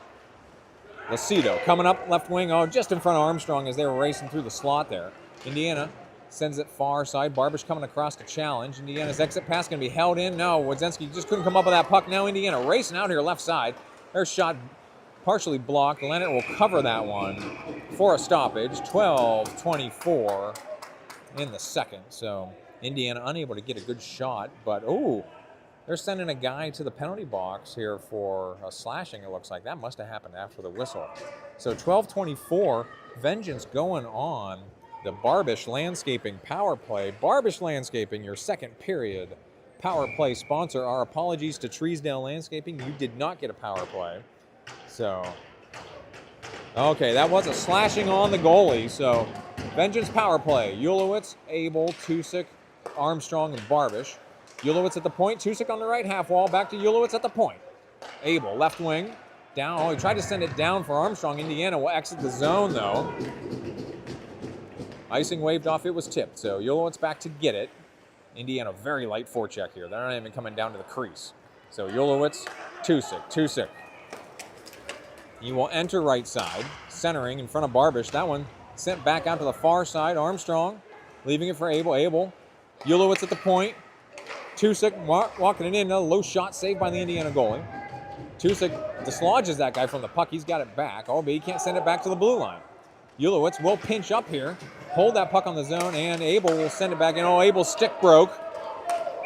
Lucido coming up left wing. Oh, just in front of Armstrong as they were racing through the slot there. Indiana sends it far side. Barbish coming across to challenge. Indiana's exit pass going to be held in. No, Wodzinski just couldn't come up with that puck. Now Indiana racing out here left side. Their shot partially blocked. Leonard will cover that one for a stoppage. 12:24 in the second. So Indiana unable to get a good shot. But, oh, they're sending a guy to the penalty box here for a slashing, it looks like. That must have happened after the whistle. So 12:24, Vengeance going on the Barbish Landscaping power play. Barbish Landscaping, your second period power play sponsor. Our apologies to Treesdale Landscaping. You did not get a power play. So, okay, that was a slashing on the goalie. So, Vengeance power play. Ulowitz, Abel, Tusik, Armstrong, and Barbish. Ulowitz at the point. Tusik on the right half wall. Back to Ulowitz at the point. Abel, left wing. Down. Oh, he tried to send it down for Armstrong. Indiana will exit the zone, though. Icing waved off. It was tipped. So, Ulowitz back to get it. Indiana very light forecheck here. They're not even coming down to the crease. So, Ulowitz, Tusik. He will enter right side, centering in front of Barbish. That one sent back out to the far side. Armstrong leaving it for Abel. Abel, Ulowitz at the point. Tusik walking it in. Another low shot saved by the Indiana goalie. Tusik dislodges that guy from the puck. He's got it back. Oh, but he can't send it back to the blue line. Ulowitz will pinch up here, hold that puck on the zone, and Abel will send it back in. Oh, Abel's stick broke.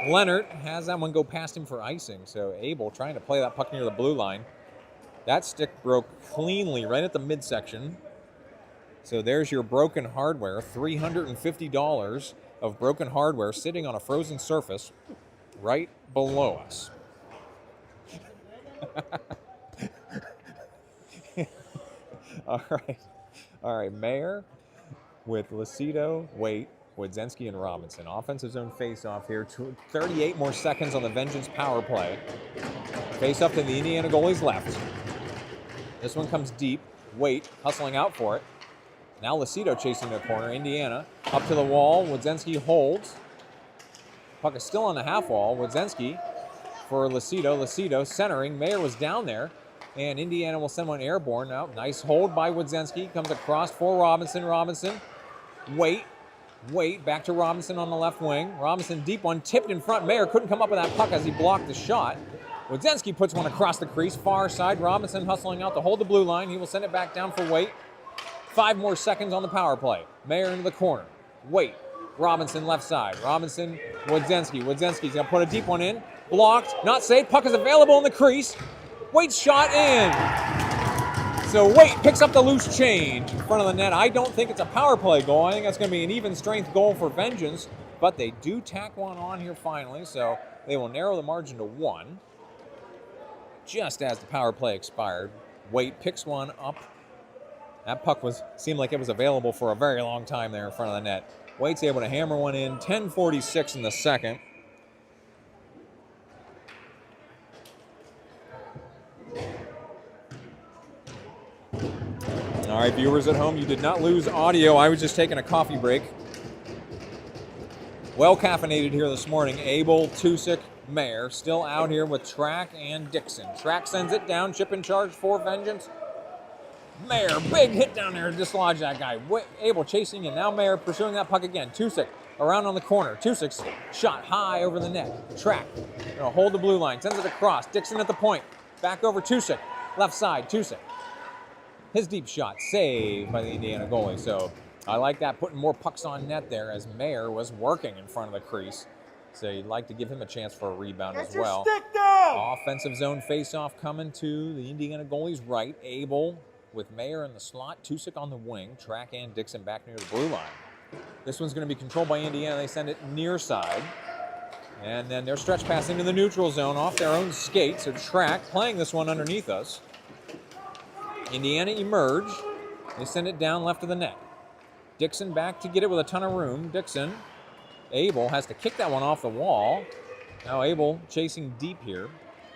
Leonard has that one go past him for icing. So Abel trying to play that puck near the blue line. That stick broke cleanly right at the midsection. So there's your broken hardware. $350 of broken hardware sitting on a frozen surface right below us. All right, Mayer with Lucido, Waite, Wodzinski, and Robinson. Offensive zone face-off here. 38 more seconds on the Vengeance power play. Face-up to the Indiana goalie's left. This one comes deep. Waite hustling out for it. Now Lucido chasing the corner. Indiana up to the wall. Wodzinski holds. Puck is still on the half wall. Wodzinski for Lucido. Lucido centering. Mayer was down there. And Indiana will send one airborne. Now, nice hold by Wodzinski. Comes across for Robinson. Robinson. Waite back to Robinson on the left wing. Robinson deep one. Tipped in front. Mayer couldn't come up with that puck as he blocked the shot. Wodzinski puts one across the crease, far side. Robinson hustling out to hold the blue line. He will send it back down for Waite. 5 more seconds on the power play. Mayer into the corner. Waite. Robinson left side. Robinson, Wodzinski. Wodzinski's going to put a deep one in. Blocked. Not safe. Puck is available in the crease. Waite's shot in. So Waite picks up the loose change in front of the net. I don't think it's a power play goal. I think that's going to be an even strength goal for Vengeance. But they do tack one on here finally. So they will narrow the margin to 1. Just as the power play expired, Waite picks one up. That puck seemed like it was available for a very long time there in front of the net. Waite's able to hammer one in. 10:46 in the second. All right, viewers at home, you did not lose audio. I was just taking a coffee break. Well caffeinated here this morning. Abel, Tusik, Mayer still out here with Track and Dixon. Track sends it down, chip in charge for Vengeance. Mayer, big hit down there to dislodge that guy. Abel chasing, and now Mayer pursuing that puck again. Tusik around on the corner. Tusik's shot high over the net. Track, gonna hold the blue line, sends it across. Dixon at the point, back over Tusik. Left side, Tusik. His deep shot saved by the Indiana goalie. So I like that, putting more pucks on net there as Mayer was working in front of the crease. So you'd like to give him a chance for a rebound as well. Stick down! Offensive zone face-off coming to the Indiana goalie's right. Abel with Mayer in the slot. Tusik on the wing. Track and Dixon back near the blue line. This one's going to be controlled by Indiana. They send it near side. And then they're stretch pass into the neutral zone off their own skate. So Track playing this one underneath us. Indiana emerge. They send it down left of the net. Dixon back to get it with a ton of room. Dixon. Abel has to kick that one off the wall. Now Abel chasing deep here.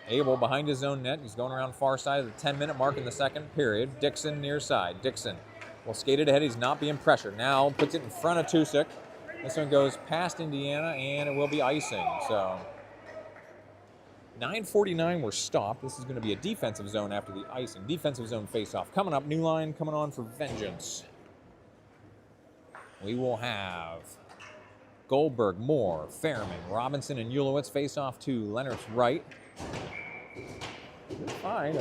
Abel behind his own net. He's going around far side of the 10-minute mark in the second period. Dixon near side. Dixon will skate it ahead. He's not being pressured. Now puts it in front of Tusik. This one goes past Indiana, and it will be icing. So 9:49 were stopped. This is going to be a defensive zone after the icing. Defensive zone face-off. Coming up, new line coming on for Vengeance. We will have Goldberg, Moore, Fairman, Robinson, and Ulowitz face off to Leonard's right. Fine.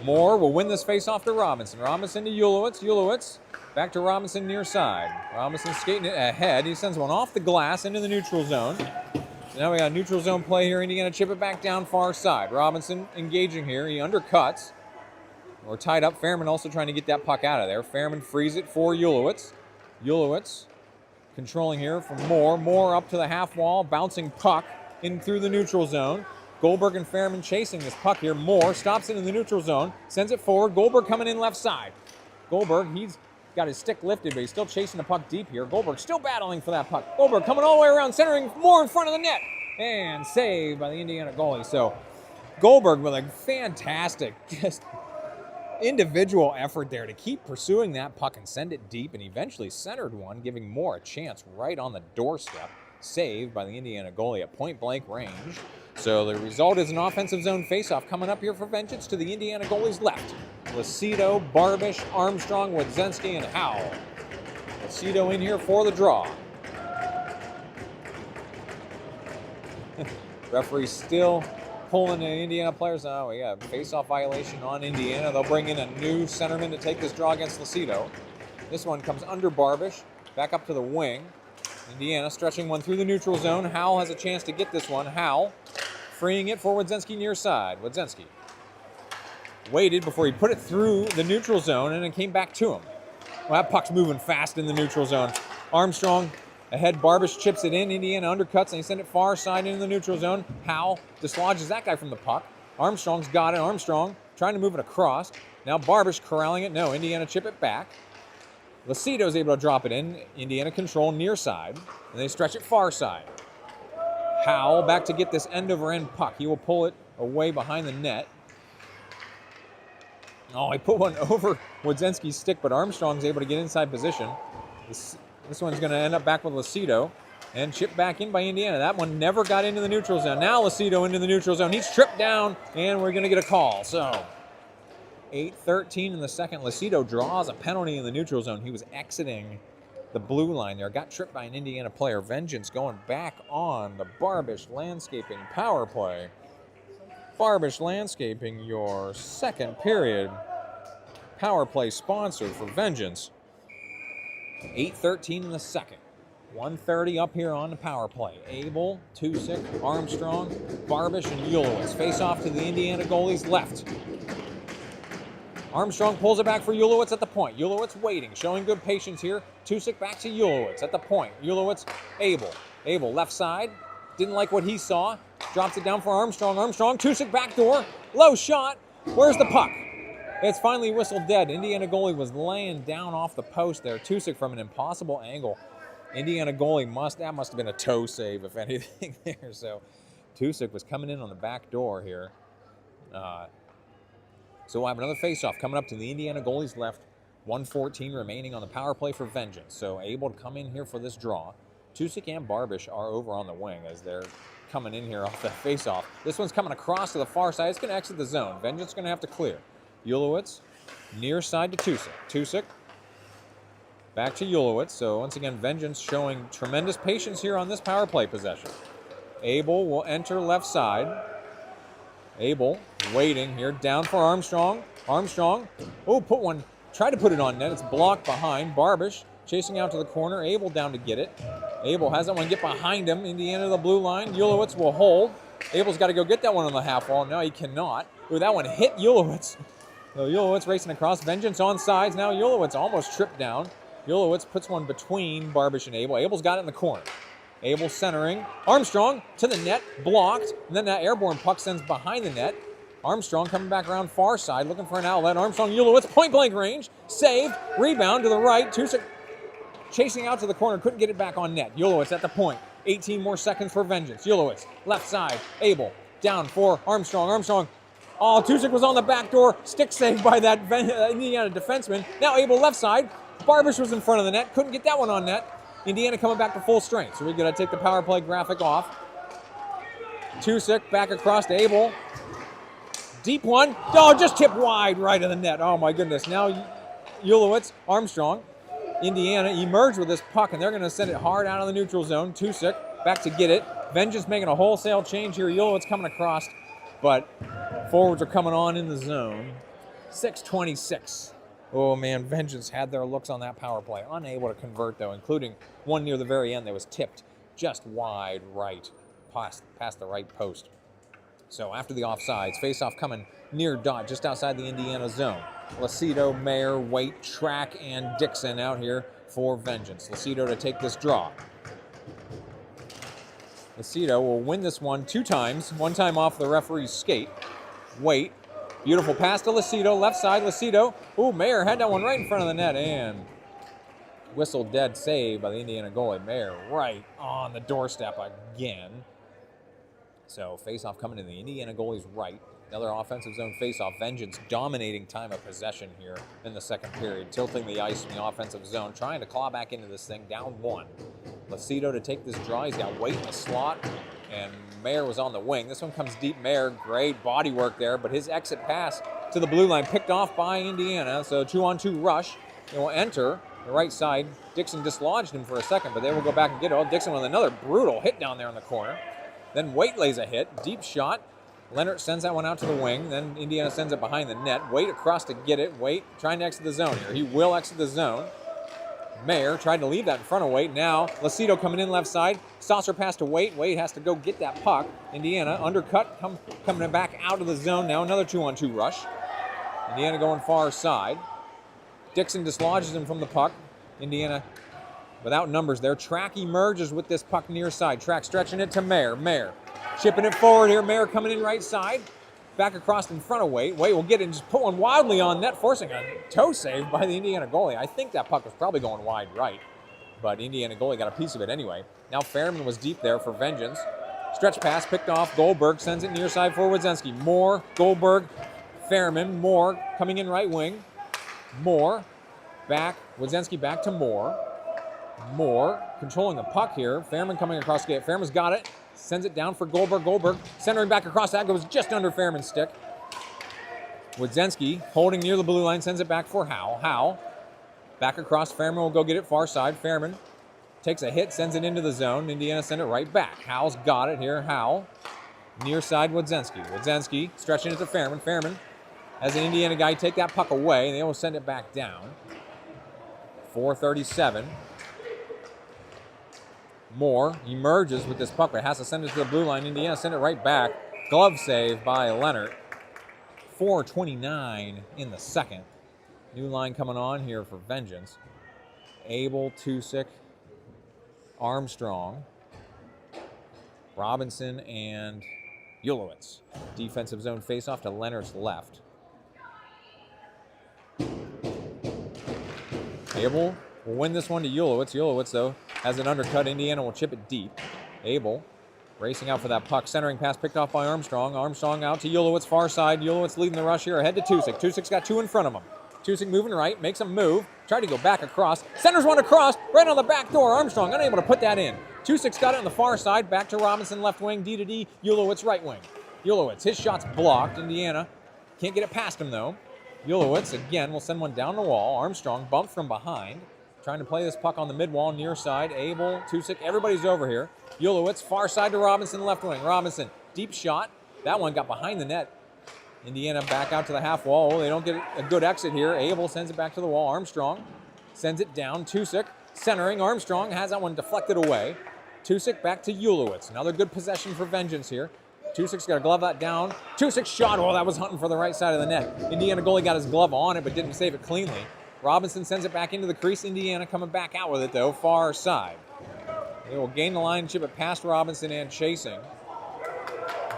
Moore will win this face-off to Robinson. Robinson to Ulowitz. Ulowitz back to Robinson near side. Robinson skating it ahead. He sends one off the glass into the neutral zone. So now we got neutral zone play here. Indiana chip it back down far side. Robinson engaging here. He undercuts. We're tied up. Fairman also trying to get that puck out of there. Fairman frees it for Ulowitz. Ulowitz controlling here from Moore. Moore up to the half wall. Bouncing puck in through the neutral zone. Goldberg and Fairman chasing this puck here. Moore stops it in the neutral zone. Sends it forward. Goldberg coming in left side. Goldberg, he's got his stick lifted, but he's still chasing the puck deep here. Goldberg still battling for that puck. Goldberg coming all the way around, centering Moore in front of the net. And saved by the Indiana goalie. So Goldberg with a fantastic, just individual effort there to keep pursuing that puck and send it deep, and eventually centered one, giving Moore a chance right on the doorstep. Saved by the Indiana goalie at point-blank range. So the result is an offensive zone faceoff coming up here for Vengeance to the Indiana goalie's left. Lacido, Barbish, Armstrong, Wadzenski, and Howell. Lacido in here for the draw. Referee still pulling the Indiana players. Oh, we got a face-off violation on Indiana. They'll bring in a new centerman to take this draw against Lacido. This one comes under Barbish, back up to the wing. Indiana stretching one through the neutral zone. Howell has a chance to get this one. Howell freeing it for Wadzenski near side. Wadzenski waited before he put it through the neutral zone, and it came back to him. Well, that puck's moving fast in the neutral zone. Armstrong ahead. Barbish chips it in. Indiana undercuts, and they send it far side into the neutral zone. Howell dislodges that guy from the puck. Armstrong's got it. Armstrong trying to move it across. Now Barbish corralling it. No, Indiana chip it back. Lacido's able to drop it in. Indiana control near side, and they stretch it far side. Howell back to get this end-over-end puck. He will pull it away behind the net. Oh, he put one over Wadzenski's stick, but Armstrong's able to get inside position. This one's going to end up back with Lacido, and chipped back in by Indiana. That one never got into the neutral zone. Now Lacido into the neutral zone. He's tripped down, and we're going to get a call. So 8:13 in the second. Lacido draws a penalty in the neutral zone. He was exiting the blue line there. Got tripped by an Indiana player. Vengeance going back on the Barbish Landscaping power play. Barbish Landscaping, your second period power play sponsor for Vengeance. 8:13 in the second. 1:30 up here on the power play. Abel, Tusik, Armstrong, Barbish, and Ulowitz face off to the Indiana goalie's left. Armstrong pulls it back for Ulowitz at the point. Ulowitz waiting, showing good patience here. Tusik back to Ulowitz at the point. Ulowitz, Abel. Abel left side. Didn't like what he saw. Drops it down for Armstrong. Armstrong, Tusik backdoor. Low shot. Where's the puck? It's finally whistled dead. Indiana goalie was laying down off the post there. Tusik from an impossible angle. Indiana goalie must have been a toe save, if anything, there. So Tusik was coming in on the back door here. So we'll have another faceoff coming up to the Indiana goalie's left. 1:14 remaining on the power play for Vengeance. So able to come in here for this draw. Tusik and Barbish are over on the wing as they're coming in here off the faceoff. This one's coming across to the far side. It's going to exit the zone. Vengeance going to have to clear. Ulowitz near side to Tusik. Tusik back to Ulowitz. So once again, Vengeance showing tremendous patience here on this power play possession. Abel will enter left side. Abel waiting here, down for Armstrong. Armstrong, tried to put it on net. It's blocked behind. Barbish chasing out to the corner. Abel down to get it. Abel has that one get behind him. Indiana to the blue line. Ulowitz will hold. Abel's got to go get that one on the half wall. No, he cannot. Ooh, that one hit Ulowitz. So Ulowitz racing across. Vengeance on sides. Now Ulowitz almost tripped down. Ulowitz puts one between Barbish and Abel. Abel's got it in the corner. Abel centering. Armstrong to the net, blocked. And then that airborne puck sends behind the net. Armstrong coming back around far side, looking for an outlet. Armstrong, Ulowitz, point blank range, saved, rebound to the right. Tusik chasing out to the corner, couldn't get it back on net. Ulowitz at the point. 18 more seconds for vengeance. Ulowitz, left side, Abel, down for Armstrong. Armstrong, oh, Tusik was on the back door. Stick saved by that Indiana defenseman. Now Abel left side. Barbish was in front of the net, couldn't get that one on net. Indiana coming back to full strength, so we got to take the power play graphic off. Tusik back across to Abel. Deep one. Oh, just tipped wide right of the net. Oh, my goodness. Now Ulowitz, Armstrong. Indiana emerged with this puck, and they're going to send it hard out of the neutral zone. Tusik back to get it. Vengeance making a wholesale change here. Ulowitz coming across, but forwards are coming on in the zone. 6:26. Oh, man, Vengeance had their looks on that power play. Unable to convert, though, including one near the very end that was tipped just wide right, past the right post. So after the offsides, face-off coming near dot, just outside the Indiana zone. Lacido, Mayer, Waite, Track, and Dixon out here for Vengeance. Lacido to take this draw. Lacido will win this one 2 times, 1 time off the referee's skate. Waite, beautiful pass to Lacido, left side, Lacido. Ooh, Mayer had that one right in front of the net, and whistle dead save by the Indiana goalie. Mayer right on the doorstep again. So face-off coming to the Indiana goalie's right. Another offensive zone face-off. Vengeance dominating time of possession here in the second period, tilting the ice in the offensive zone, trying to claw back into this thing, down 1. Lacido to take this draw. He's got Waite in the slot, and Mayer was on the wing. This one comes deep. Mayer, great body work there, but his exit pass to the blue line picked off by Indiana. So 2-on-2 rush. It will enter the right side. Dixon dislodged him for a second, but they will go back and get it. Oh, Dixon with another brutal hit down there in the corner. Then Waite lays a hit, deep shot. Leonard sends that one out to the wing. Then Indiana sends it behind the net. Waite across to get it. Waite trying to exit the zone here. He will exit the zone. Mayer tried to leave that in front of Waite. Now Lacido coming in left side. Saucer pass to Waite. Waite has to go get that puck. Indiana undercut, coming back out of the zone now. Another 2-on-2 rush. Indiana going far side. Dixon dislodges him from the puck. Indiana without numbers there. Track emerges with this puck near side. Track stretching it to Mayer. Mayer chipping it forward here. Mayer coming in right side. Back across in front of Waite. Waite will get it and just put one wildly on net, forcing a toe save by the Indiana goalie. I think that puck was probably going wide right, but Indiana goalie got a piece of it anyway. Now Fairman was deep there for Vengeance. Stretch pass picked off. Goldberg sends it near side for Wodzinski. Moore, Goldberg, Fairman. Moore coming in right wing. Moore back. Wodzinski back to Moore. Moore controlling the puck here. Fairman coming across the gate. Fairman's got it. Sends it down for Goldberg. Goldberg centering back across. That goes just under Fairman's stick. Wodzinski holding near the blue line. Sends it back for Howe. Howe back across. Fairman will go get it far side. Fairman takes a hit. Sends it into the zone. Indiana send it right back. Howe's got it here. Howe near side Wodzinski. Wodzinski stretching it to Fairman. Fairman has an Indiana guy take that puck away. They will send it back down. 4:37. Moore emerges with this puck, but has to send it to the blue line. Indiana send it right back. Glove save by Leonard. 4:29 in the second. New line coming on here for Vengeance. Abel, Tusik, Armstrong, Robinson, and Ulowitz. Defensive zone faceoff to Leonard's left. Abel will win this one to Ulowitz. Ulowitz, though, has an undercut. Indiana will chip it deep. Abel racing out for that puck. Centering pass picked off by Armstrong. Armstrong out to Ulowitz, far side. Ulowitz leading the rush here ahead to Tusik. Tusik's got 2 in front of him. Tusik moving right, makes a move. Tried to go back across. Centers one across, right on the back door. Armstrong unable to put that in. Tusik's got it on the far side. Back to Robinson, left wing, D to D. Ulowitz, right wing. Ulowitz, his shot's blocked. Indiana can't get it past him, though. Ulowitz, again, will send one down the wall. Armstrong bumped from behind. Trying to play this puck on the mid-wall, near side. Abel, Tusik, everybody's over here. Ulowitz, far side to Robinson, left wing. Robinson, deep shot. That one got behind the net. Indiana back out to the half wall. Oh, they don't get a good exit here. Abel sends it back to the wall. Armstrong sends it down. Tusik, centering. Armstrong has that one deflected away. Tusik back to Ulowitz. Another good possession for Vengeance here. Tusik's got to glove that down. Tusik's shot. Oh, that was hunting for the right side of the net. Indiana goalie got his glove on it, but didn't save it cleanly. Robinson sends it back into the crease. Indiana coming back out with it, though, far side. They will gain the line, chip it past Robinson and chasing.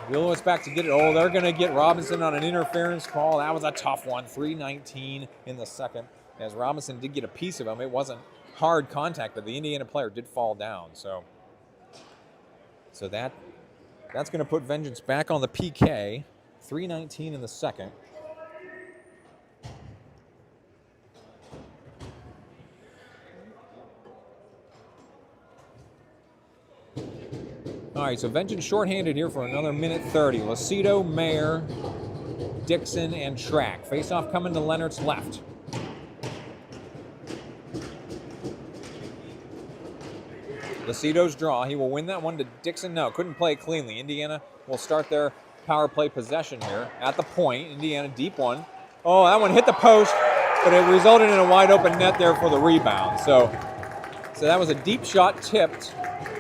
Ulowitz back to get it. Oh, they're going to get Robinson on an interference call. That was a tough one. 3:19 in the second. As Robinson did get a piece of him, it wasn't hard contact, but the Indiana player did fall down. So that's going to put Vengeance back on the PK. 3:19 in the second. All right, so Vengeance shorthanded here for another minute 30. Lucido, Mayer, Dixon, and Track. Face-off coming to Leonard's left. Lucido's draw. He will win that one to Dixon. No, couldn't play it cleanly. Indiana will start their power play possession here at the point. Indiana, deep one. Oh, that one hit the post, but it resulted in a wide open net there for the rebound. So that was a deep shot tipped.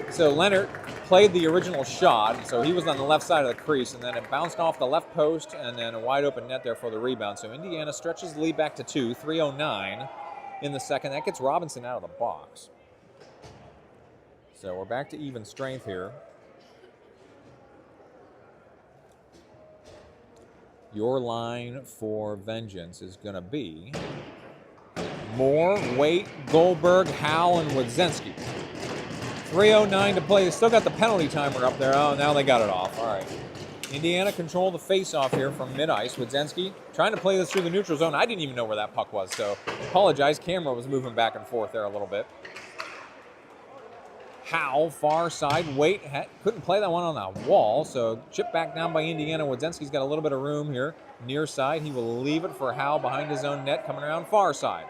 So Leonard played the original shot, so he was on the left side of the crease, and then it bounced off the left post, and then a wide open net there for the rebound. So Indiana stretches the lead back to 2, 3:09 in the second. That gets Robinson out of the box. So we're back to even strength here. Your line for Vengeance is going to be Moore, Waite, Goldberg, Howell, and Wodzinski. 3:09 to play. They still got the penalty timer up there. Oh, now they got it off. All right. Indiana control the face-off here from mid-ice. Wodzinski trying to play this through the neutral zone. I didn't even know where that puck was, so apologize. Camera was moving back and forth there a little bit. Howell, far side. Waite couldn't play that one on that wall, so chip back down by Indiana. Wodzinski's got a little bit of room here. Near side. He will leave it for Howell behind his own net, coming around far side.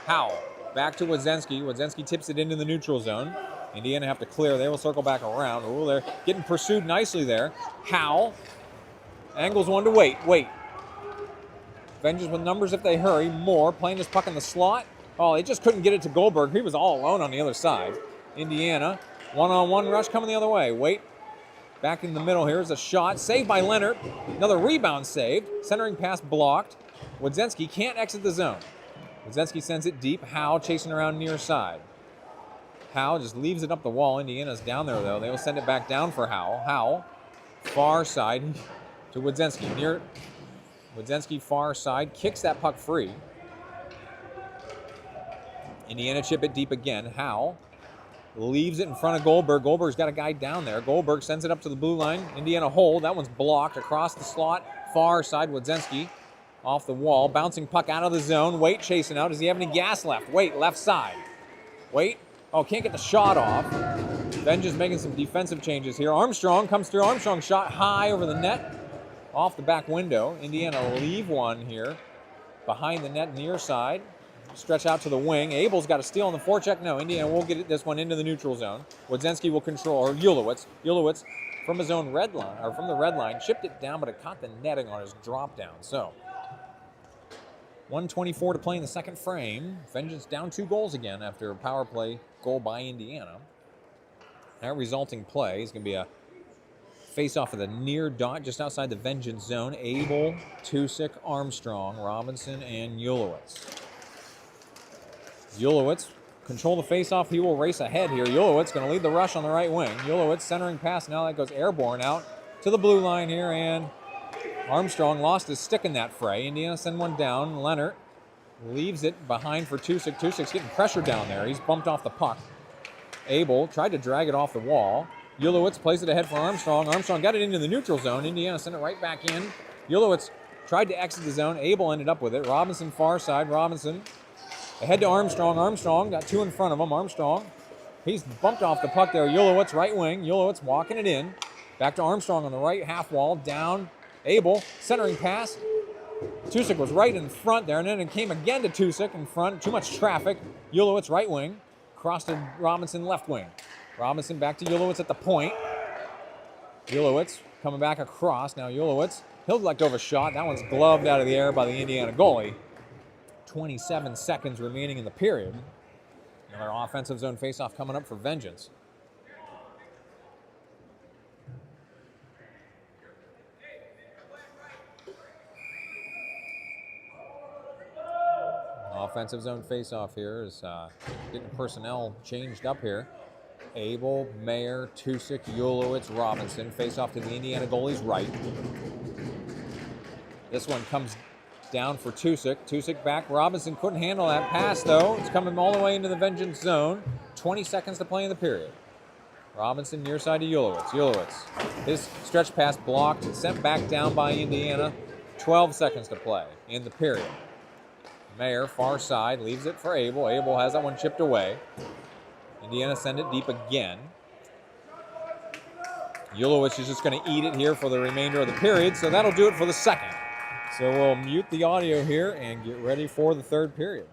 Howell back to Wodzinski. Wodzinski tips it into the neutral zone. Indiana have to clear. They will circle back around. Oh, they're getting pursued nicely there. Howell angles one to Waite. Vengeance with numbers if they hurry. Moore playing this puck in the slot. Oh, they just couldn't get it to Goldberg. He was all alone on the other side. Indiana, one-on-one rush coming the other way. Waite back in the middle here is a shot. Saved by Leonard. Another rebound saved. Centering pass blocked. Wodzinski can't exit the zone. Wodzinski sends it deep. Howell chasing around near side. Howell just leaves it up the wall. Indiana's down there, though. They will send it back down for Howell. Howell, far side to Wodzinski. Near Wodzinski, far side, kicks that puck free. Indiana chip it deep again. Howell leaves it in front of Goldberg. Goldberg's got a guy down there. Goldberg sends it up to the blue line. Indiana hold. That one's blocked across the slot. Far side, Wodzinski off the wall. Bouncing puck out of the zone. Waite chasing out. Does he have any gas left? Waite, left side. Waite. Oh, can't get the shot off. Vengeance making some defensive changes here. Armstrong comes through. Armstrong shot high over the net. Off the back window. Indiana leave one here. Behind the net near side. Stretch out to the wing. Abel's got a steal on the forecheck. No, Indiana will get this one into the neutral zone. Wodzinski will control, or Ulowitz. Ulowitz from his own red line, or from the red line, chipped it down, but it caught the netting on his drop down. So 1:24 to play in the second frame. Vengeance down 2 goals again after a power play goal by Indiana. That resulting play is going to be a face-off of the near dot just outside the Vengeance zone. Abel, Tusick, Armstrong, Robinson, and Ulowitz. Ulowitz control the face-off. He will race ahead here. Ulowitz going to lead the rush on the right wing. Ulowitz centering pass. Now that goes airborne out to the blue line here, and Armstrong lost his stick in that fray. Indiana send one down. Leonard leaves it behind for Tusick. Tusick's getting pressure down there. He's bumped off the puck. Abel tried to drag it off the wall. Ulowitz plays it ahead for Armstrong. Armstrong got it into the neutral zone. Indiana sent it right back in. Ulowitz tried to exit the zone. Abel ended up with it. Robinson far side. Robinson ahead to Armstrong. Armstrong got 2 in front of him. Armstrong, he's bumped off the puck there. Ulowitz right wing. Ulowitz walking it in. Back to Armstrong on the right half wall. Down. Abel, centering pass. Tusick was right in front there, and then it came again to Tusick in front. Too much traffic. Ulowitz right wing. Cross to Robinson left wing. Robinson back to Ulowitz at the point. Ulowitz coming back across. Now Ulowitz, he'll let go of a shot. That one's gloved out of the air by the Indiana goalie. 27 seconds remaining in the period. Another offensive zone faceoff coming up for Vengeance. Offensive zone faceoff here is getting personnel changed up here. Abel, Mayer, Tusick, Ulowitz, Robinson face off to the Indiana goalie's right. This one comes down for Tusick. Tusick back. Robinson couldn't handle that pass, though. It's coming all the way into the vengeance zone. 20 seconds to play in the period. Robinson near side to Ulowitz. Ulowitz, his stretch pass blocked and sent back down by Indiana. 12 seconds to play in the period. Mayer, far side, leaves it for Abel. Abel has that one chipped away. Indiana send it deep again. Ulowitz is just going to eat it here for the remainder of the period, so that'll do it for the second. So we'll mute the audio here and get ready for the third period.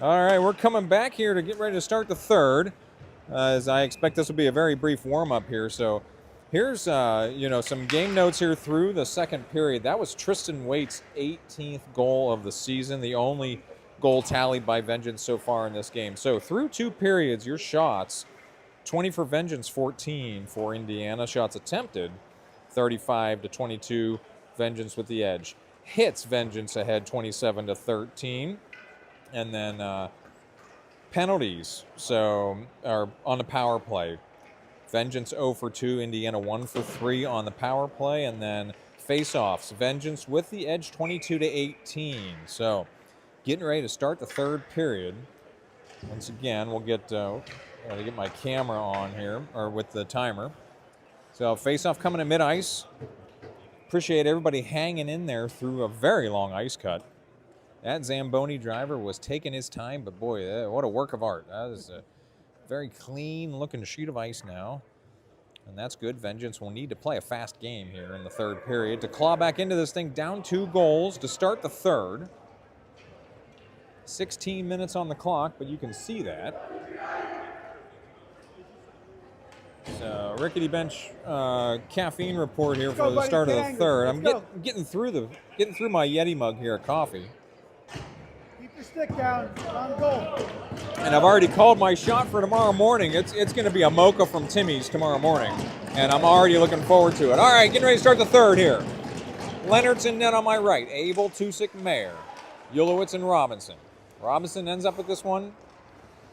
All right, we're coming back here to get ready to start the third, as I expect this will be a very brief warm-up here. So here's, some game notes here through the second period. That was Tristan Waite's 18th goal of the season, the only goal tallied by Vengeance so far in this game. So through 2 periods, your shots, 20 for Vengeance, 14 for Indiana. Shots attempted, 35-22, Vengeance with the edge. Hits, Vengeance ahead, 27-13. And then penalties, are on the power play. Vengeance 0 for 2, Indiana 1 for 3 on the power play. And then face-offs, Vengeance with the edge, 22-18. So getting ready to start the third period. Once again, we'll get my camera on here, or with the timer. So face-off coming at mid-ice. Appreciate everybody hanging in there through a very long ice cut. That Zamboni driver was taking his time, but boy, what a work of art. That is a very clean-looking sheet of ice now. And that's good. Vengeance will need to play a fast game here in the third period to claw back into this thing, down 2 goals to start the third. 16 minutes on the clock, but you can see that. So, Rickety Bench caffeine report here for the start of the third. I'm getting through my Yeti mug here of coffee. Keep your stick down, on goal. And I've already called my shot for tomorrow morning. It's going to be a mocha from Timmy's tomorrow morning, and I'm already looking forward to it. All right, getting ready to start the third here. Leonard's in net on my right. Abel, Tusick, Mayer, Ulowitz, and Robinson. Robinson ends up with this one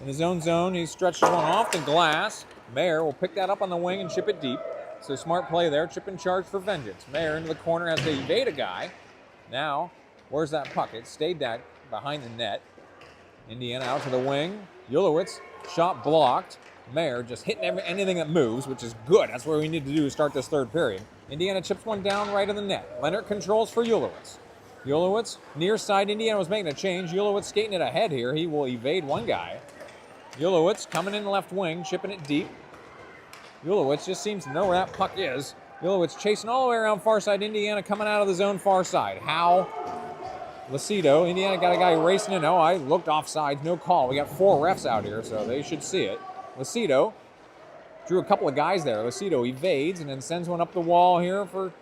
in his own zone. He stretched one off the glass. Mayer will pick that up on the wing and chip it deep. So smart play there. Chip and charge for Vengeance. Mayer into the corner, has to evade a guy. Now, where's that puck? It stayed that behind the net. Indiana out to the wing. Ulowitz, shot blocked. Mayer just hitting anything that moves, which is good. That's what we need to do to start this third period. Indiana chips one down right in the net. Leonard controls for Ulowitz. Ulowitz, near side. Indiana was making a change. Ulowitz skating it ahead here. He will evade one guy. Ulowitz coming in the left wing, chipping it deep. Ulowitz just seems to know where that puck is. Ulowitz chasing all the way around far side. Indiana coming out of the zone far side. Howe, Lucido. Indiana got a guy racing in. Oh, I looked offside. No call. We got 4 refs out here, so they should see it. Lucido drew a couple of guys there. Lucido evades and then sends one up the wall here for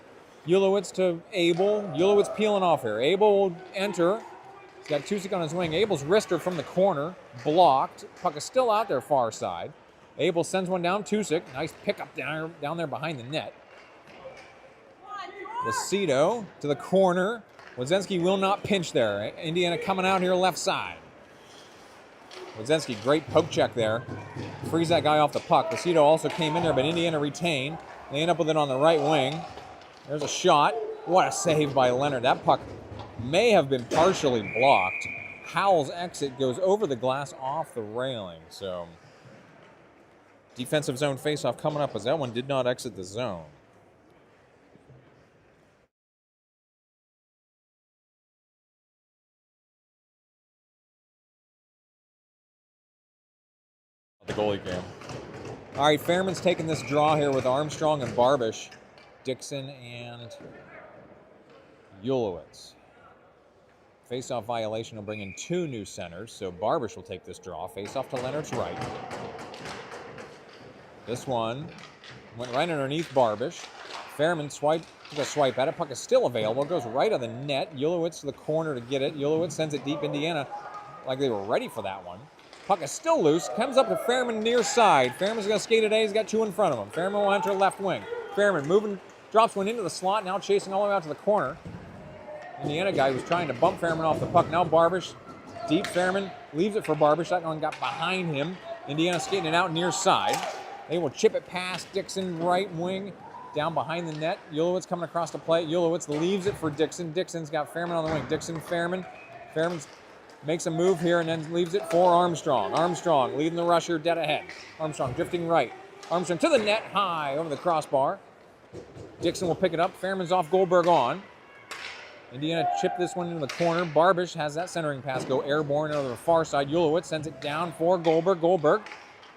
Ulowitz to Abel. Ulowitz peeling off here. Abel will enter. He's got Tusick on his wing. Abel's wrister from the corner. Blocked. Puck is still out there far side. Abel sends one down. Tusick. Nice pickup down there behind the net. Lucido to the corner. Wodzinski will not pinch there. Indiana coming out here left side. Wodzinski, great poke check there. Frees that guy off the puck. Lucido also came in there, but Indiana retained. They end up with it on the right wing. There's a shot. What a save by Leonard. That puck may have been partially blocked. Howell's exit goes over the glass off the railing. So, defensive zone faceoff coming up as that one did not exit the zone. The goalie cam. All right, Fairman's taking this draw here with Armstrong and Barbish. Dixon and Ulowitz. Face-off violation will bring in 2 new centers, so Barbish will take this draw. Face-off to Leonard's right. This one went right underneath Barbish. Fairman took a swipe at it. Puck is still available. Goes right on the net. Ulowitz to the corner to get it. Ulowitz sends it deep. Indiana, like they were ready for that one. Puck is still loose. Comes up to Fairman near side. Fairman's going to skate today. He's got 2 in front of him. Fairman will enter left wing. Fairman moving, drops one into the slot. Now chasing all the way out to the corner. Indiana guy was trying to bump Fairman off the puck. Now Barbish, deep. Fairman leaves it for Barbish. That one got behind him. Indiana skating it out near side. They will chip it past Dixon, right wing, down behind the net. Ulowitz coming across the plate. Ulowitz leaves it for Dixon. Dixon's got Fairman on the wing. Dixon, Fairman. Fairman makes a move here and then leaves it for Armstrong. Armstrong leading the rush here dead ahead. Armstrong drifting right. Armstrong to the net, high over the crossbar. Dixon will pick it up. Fairman's off, Goldberg on. Indiana chipped this one into the corner. Barbish has that centering pass go airborne over the far side. Ulowitz sends it down for Goldberg. Goldberg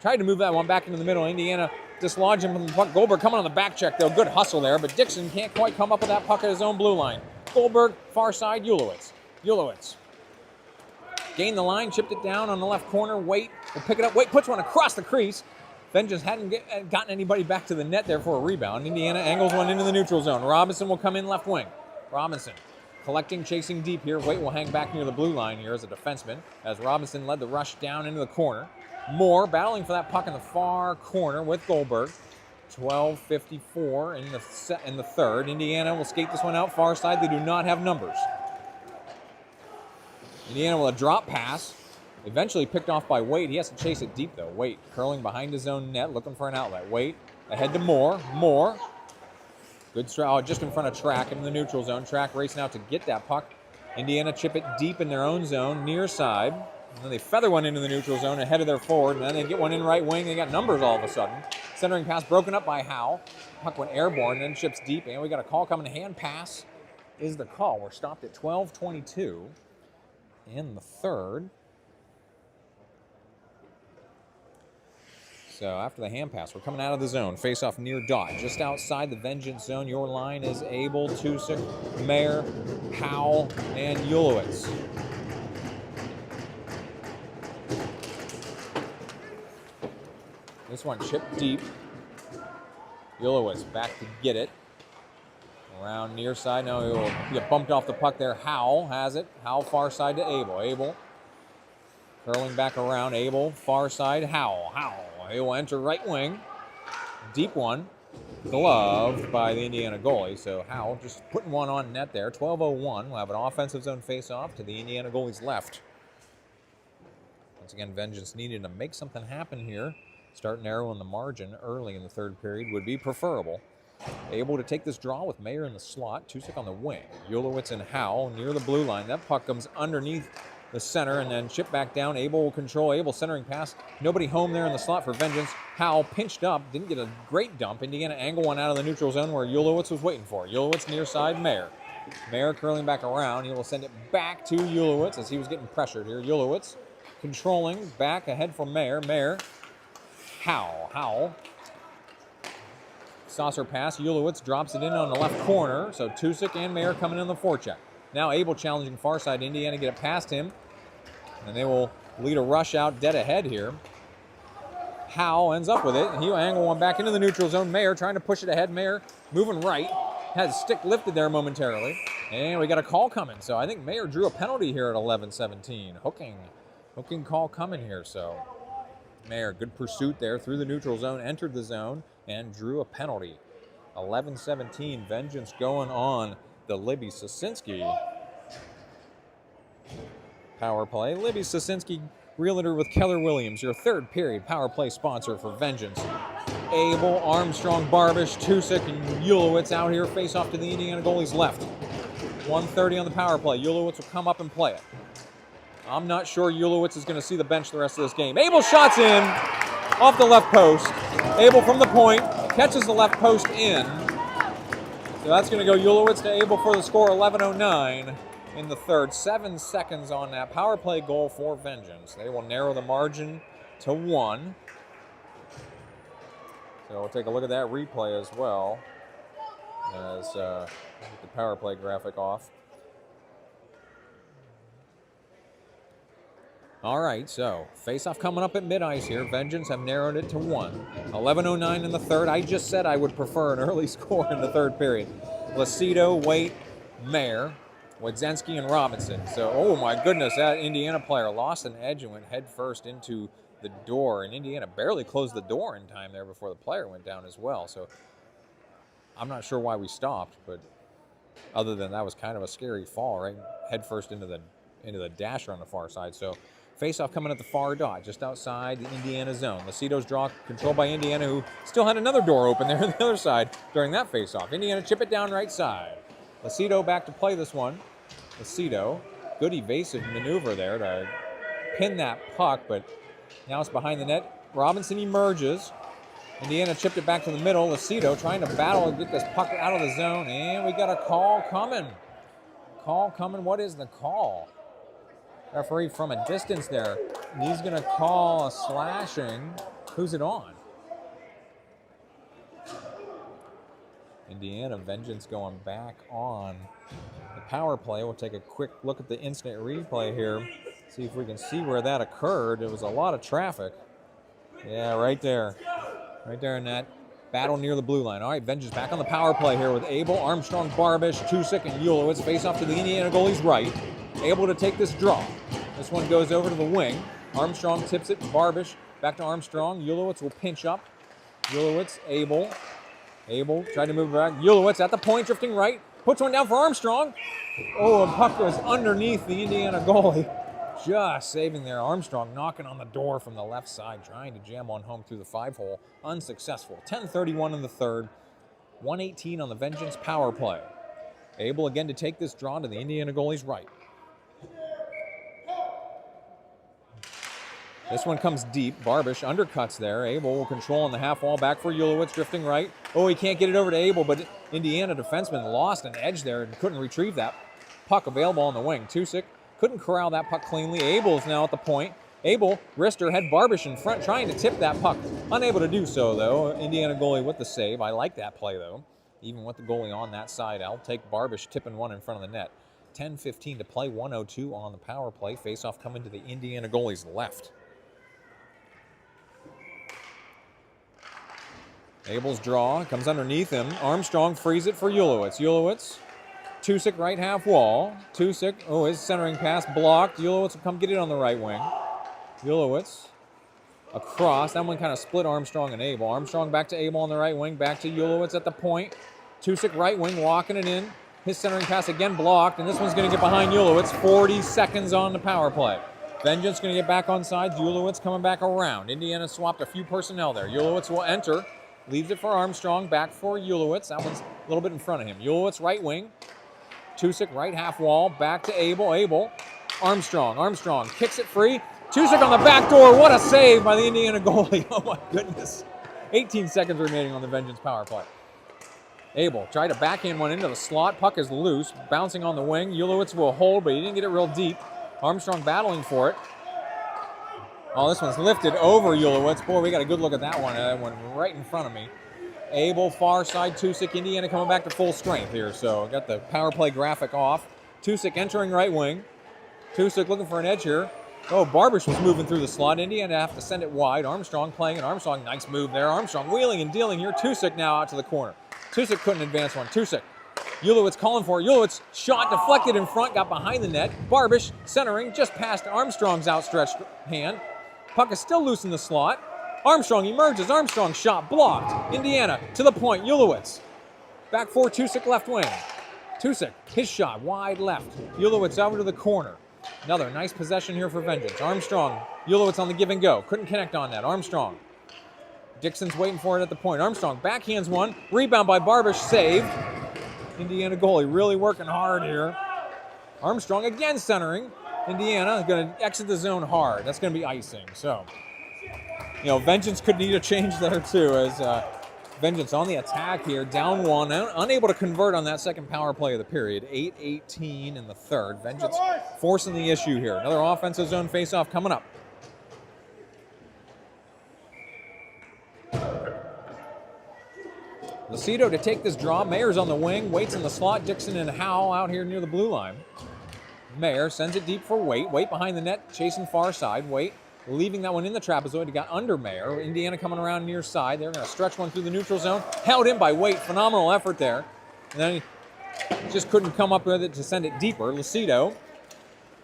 tried to move that one back into the middle. Indiana dislodged him from the puck. Goldberg coming on the back check, though. Good hustle there, but Dixon can't quite come up with that puck at his own blue line. Goldberg, far side, Ulowitz. Ulowitz gained the line, chipped it down on the left corner. Waite will pick it up. Waite puts one across the crease. Vengeance hadn't gotten anybody back to the net there for a rebound. Indiana angles one into the neutral zone. Robinson will come in left wing. Robinson collecting, chasing deep here. Waite will hang back near the blue line here as a defenseman, as Robinson led the rush down into the corner. Moore battling for that puck in the far corner with Goldberg. 12:54 in the third. Indiana will skate this one out far side. They do not have numbers. Indiana will a drop pass. Eventually picked off by Waite. He has to chase it deep though. Waite curling behind his own net, looking for an outlet. Waite ahead to Moore. Moore. Good straw just in front of Track in the neutral zone. Track racing out to get that puck. Indiana chip it deep in their own zone, near side. And then they feather one into the neutral zone ahead of their forward. And then they get one in right wing. They got numbers all of a sudden. Centering pass broken up by Howe. Puck went airborne, then chips deep. And we got a call coming. Hand pass is the call. We're stopped at 12:22 in the third. So after the hand pass, we're coming out of the zone. Face off near dot. Just outside the Vengeance zone, your line is Abel, Tusik, Mayer, Howell, and Ulowitz. This one chipped deep. Ulowitz back to get it. Around near side. Now he'll get bumped off the puck there. Howell has it. Howell far side to Abel. Abel curling back around. Abel far side. Howell. He will enter right wing. Deep one. Gloved by the Indiana goalie. So Howell just putting one on net there. 12:01. We'll have an offensive zone face-off to the Indiana goalie's left. Once again, Vengeance needed to make something happen here. Start narrow in the margin early in the third period would be preferable. Able to take this draw with Mayer in the slot. Tusik on the wing. Ulowitz and Howell near the blue line. That puck comes underneath the center and then chip back down. Abel will control. Abel centering pass. Nobody home there in the slot for Vengeance. Howell pinched up. Didn't get a great dump. Indiana angle one out of the neutral zone where Ulowitz was waiting for. Ulowitz near side. Mayer. Mayer curling back around. He will send it back to Ulowitz as he was getting pressured here. Ulowitz controlling back ahead from Mayer. Mayer. Howell. Saucer pass. Ulowitz drops it in on the left corner. So Tusik and Mayer coming in the forecheck. Now Abel challenging far side. Indiana get it past him. And they will lead a rush out dead ahead here. Howell ends up with it. And he'll angle one back into the neutral zone. Mayer trying to push it ahead. Mayer moving right. Has stick lifted there momentarily. And we got a call coming. So I think Mayer drew a penalty here at 11:17. Hooking call coming here. So Mayer, good pursuit there through the neutral zone. Entered the zone and drew a penalty. 11:17. Vengeance going on the Libby Sosinski power play. Libby Sosinski, realtor with Keller Williams, your third period power play sponsor for Vengeance. Abel, Armstrong, Barbish, Tusik, and Ulowitz out here face off to the Indiana goalie's left. 1:30 on the power play. Ulowitz will come up and play it. I'm not sure Ulowitz is going to see the bench the rest of this game. Abel shots in off the left post. Abel from the point catches the left post in. So that's going to go Ulowitz to Abel for the score. 11:09 in the third. 7 seconds on that power play goal for Vengeance. They will narrow the margin to 1. So we'll take a look at that replay as well as get the power play graphic off. All right, so face-off coming up at mid-ice here. Vengeance have narrowed it to 1. 11:09 in the third. I just said I would prefer an early score in the third period. Lacido, Waite, Mayer, Wadzenski, and Robinson. So, oh my goodness, that Indiana player lost an edge and went head first into the door. And Indiana barely closed the door in time there before the player went down as well. So I'm not sure why we stopped, but other than that was kind of a scary fall, right? Head first into the dasher on the far side. So face-off coming at the far dot, just outside the Indiana zone. Lacido's draw controlled by Indiana, who still had another door open there on the other side during that face-off. Indiana chip it down right side. Lacido back to play this one. Lacido, good evasive maneuver there to pin that puck, but now it's behind the net. Robinson emerges. Indiana chipped it back to the middle. Lacido trying to battle and get this puck out of the zone, and we got a call coming. What is the call? Referee from a distance there. He's going to call a slashing. Who's it on? Indiana Vengeance going back on the power play. We'll take a quick look at the instant replay here. See if we can see where that occurred. There was a lot of traffic. Yeah, right there. Right there in that battle near the blue line. All right, Vengeance back on the power play here with Abel, Armstrong, Barbish, Tusik, and Ulowitz face off to the Indiana goalie's right. Able to take this draw. This one goes over to the wing. Armstrong tips it, Barbish back to Armstrong. Ulowitz will pinch up. Ulowitz, Abel. Abel tried to move back. Ulowitz at the point, drifting right. Puts one down for Armstrong. Oh, and puck goes underneath the Indiana goalie. Just saving there. Armstrong knocking on the door from the left side, trying to jam one home through the 5-hole. Unsuccessful. 10:31 in the third. 1:18 on the Vengeance power play. Able again to take this draw to the Indiana goalie's right. This one comes deep. Barbish undercuts there. Abel will control on the half wall. Back for Ulowitz, drifting right. Oh, he can't get it over to Abel, but Indiana defenseman lost an edge there and couldn't retrieve that. Puck available on the wing. Tusik couldn't corral that puck cleanly. Abel's now at the point. Abel, wrister, had Barbish in front, trying to tip that puck. Unable to do so, though. Indiana goalie with the save. I like that play, though. Even with the goalie on that side, I'll take Barbish tipping one in front of the net. 10:15 to play, 1:02 on the power play. Face-off coming to the Indiana goalie's left. Abel's draw comes underneath him. Armstrong frees it for Ulowitz. Ulowitz, Tusik right half wall. Tusik, oh, his centering pass blocked. Ulowitz will come get it on the right wing. Ulowitz across. That one kind of split Armstrong and Abel. Armstrong back to Abel on the right wing. Back to Ulowitz at the point. Tusik right wing walking it in. His centering pass again blocked, and this one's going to get behind Ulowitz. 40 seconds on the power play. Vengeance going to get back on sides. Ulowitz coming back around. Indiana swapped a few personnel there. Ulowitz will enter. Leaves it for Armstrong, back for Ulowitz. That one's a little bit in front of him. Ulowitz right wing. Tusik right half wall, back to Abel. Abel, Armstrong kicks it free. Tusik on the back door. What a save by the Indiana goalie. Oh my goodness. 18 seconds remaining on the Vengeance power play. Abel tried to backhand one into the slot. Puck is loose, bouncing on the wing. Ulowitz will hold, but he didn't get it real deep. Armstrong battling for it. Oh, this one's lifted over Ulowitz. Boy, we got a good look at that one. That one right in front of me. Abel, far side, Tusik, Indiana coming back to full strength here. So got the power play graphic off. Tusik entering right wing. Tusik looking for an edge here. Oh, Barbish was moving through the slot. Indiana have to send it wide. Armstrong playing, and Armstrong, nice move there. Armstrong wheeling and dealing here. Tusik now out to the corner. Tusik couldn't advance one. Tusik. Ulowitz calling for it. Ulowitz shot deflected in front, got behind the net. Barbish centering just past Armstrong's outstretched hand. Puck is still loose in the slot. Armstrong emerges. Armstrong shot blocked. Indiana to the point. Ulowitz. Back for Tusik left wing. Tusik, his shot wide left. Ulowitz over to the corner. Another nice possession here for Vengeance. Armstrong, Ulowitz on the give and go. Couldn't connect on that. Armstrong. Dixon's waiting for it at the point. Armstrong backhands one. Rebound by Barbish. Saved. Indiana goalie really working hard here. Armstrong again centering. Indiana is going to exit the zone hard. That's going to be icing. So, Vengeance could need a change there too, as Vengeance on the attack here, down one, unable to convert on that second power play of the period. 8:18 in the third. Vengeance forcing the issue here. Another offensive zone faceoff coming up. Lucido to take this draw. Mayer's on the wing, waits in the slot. Dixon and Howell out here near the blue line. Mayer sends it deep for Waite. Waite behind the net, chasing far side. Waite leaving that one in the trapezoid. He got under Mayer. Indiana coming around near side. They're going to stretch one through the neutral zone. Held in by Waite. Phenomenal effort there. And then he just couldn't come up with it to send it deeper. Lucido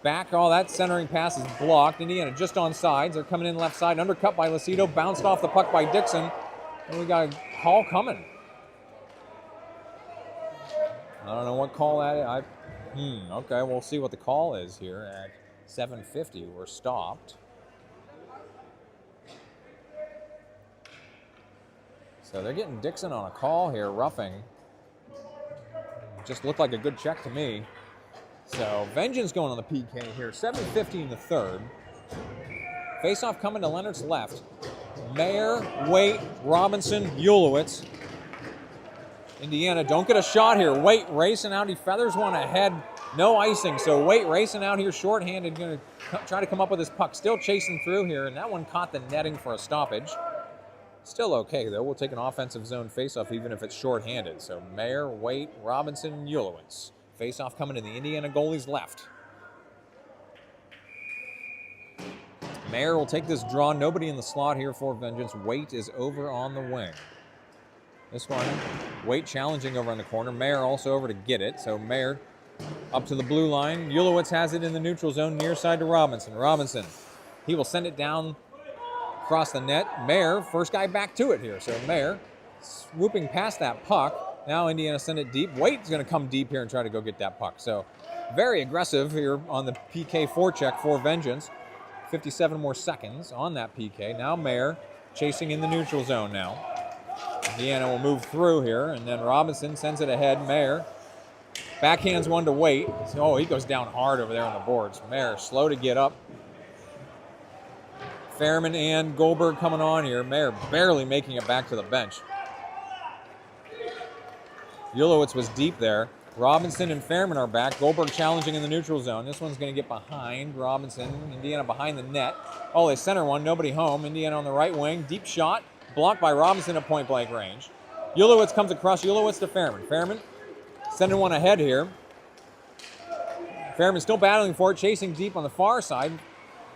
back. Oh, that centering pass is blocked. Indiana just on sides. They're coming in left side. Undercut by Lucido. Bounced off the puck by Dixon. And we got a call coming. I don't know what call that is. Okay, we'll see what the call is here at 7:50. We're stopped. So they're getting Dixon on a call here, roughing. Just looked like a good check to me. So Vengeance going on the PK here. 7:50 in the third. Face-off coming to Leonard's left. Mayer, Waite, Robinson, Ulowitz. Indiana don't get a shot here. Waite racing out. He feathers one ahead. No icing. So Waite racing out here shorthanded. Going to try to come up with his puck. Still chasing through here. And that one caught the netting for a stoppage. Still okay, though. We'll take an offensive zone faceoff even if it's shorthanded. So Mayer, Waite, Robinson, and Ulowitz. Faceoff coming to the Indiana goalie's left. Mayer will take this draw. Nobody in the slot here for Vengeance. Waite is over on the wing. This one, Waite challenging over on the corner. Mayer also over to get it. So Mayer up to the blue line. Ulowitz has it in the neutral zone, near side to Robinson. Robinson, he will send it down across the net. Mayer, first guy back to it here. So Mayer swooping past that puck. Now Indiana send it deep. Waite's going to come deep here and try to go get that puck. So very aggressive here on the PK forecheck for Vengeance. 57 more seconds on that PK. Now Mayer chasing in the neutral zone now. Indiana will move through here, and then Robinson sends it ahead. Mayer backhands one to Waite. Oh, he goes down hard over there on the boards. Mayer slow to get up. Fairman and Goldberg coming on here. Mayer barely making it back to the bench. Ulowitz was deep there. Robinson and Fairman are back. Goldberg challenging in the neutral zone. This one's going to get behind Robinson. Indiana behind the net. Oh, they center one. Nobody home. Indiana on the right wing. Deep shot. Blocked by Robinson at point-blank range. Ulowitz comes across. Ulowitz to Fairman. Fairman sending one ahead here. Fairman still battling for it. Chasing deep on the far side.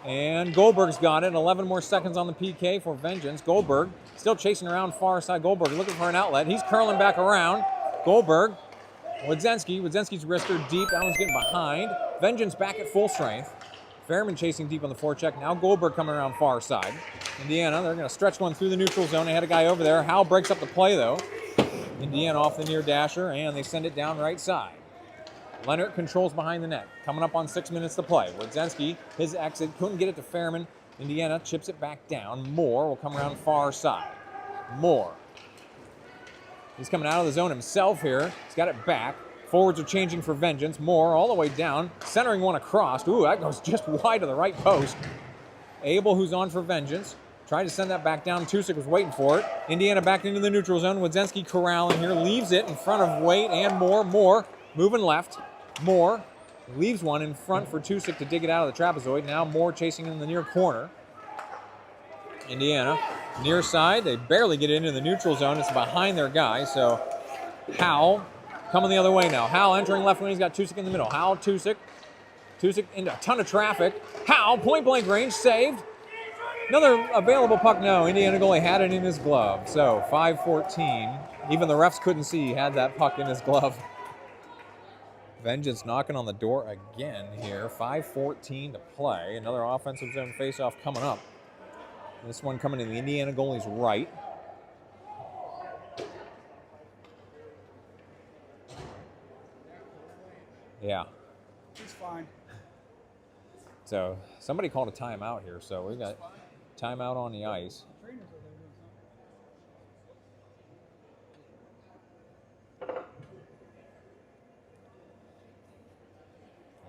And Goldberg's got it. 11 more seconds on the PK for Vengeance. Goldberg still chasing around far side. Goldberg looking for an outlet. He's curling back around. Goldberg. Wodzinski's wrister deep. That one's getting behind. Vengeance back at full strength. Fairman chasing deep on the forecheck. Now Goldberg coming around far side. Indiana, they're going to stretch one through the neutral zone. They had a guy over there. Howell breaks up the play, though. Indiana off the near dasher, and they send it down right side. Leonard controls behind the net. Coming up on 6 minutes to play. Wodzinski, his exit, couldn't get it to Fairman. Indiana chips it back down. Moore will come around far side. Moore. He's coming out of the zone himself here. He's got it back. Forwards are changing for Vengeance. Moore all the way down, centering one across. Ooh, that goes just wide to the right post. Abel, who's on for Vengeance, tried to send that back down. Tusick was waiting for it. Indiana back into the neutral zone. Wodzinski corralling here, leaves it in front of Waite and Moore. Moore moving left. Moore leaves one in front for Tusick to dig it out of the trapezoid. Now Moore chasing in the near corner. Indiana near side. They barely get into the neutral zone. It's behind their guy. So Howell coming the other way now. Howell entering left wing. He's got Tusick in the middle. Howell, Tusick. Tusick into a ton of traffic. Howell, point blank range, saved. Another available puck. No, Indiana goalie had it in his glove. So 5-14. Even the refs couldn't see he had that puck in his glove. Vengeance knocking on the door again here. 5:14 to play. Another offensive zone faceoff coming up. This one coming to the Indiana goalie's right. Yeah. He's fine. So somebody called a timeout here. So we got timeout on the ice.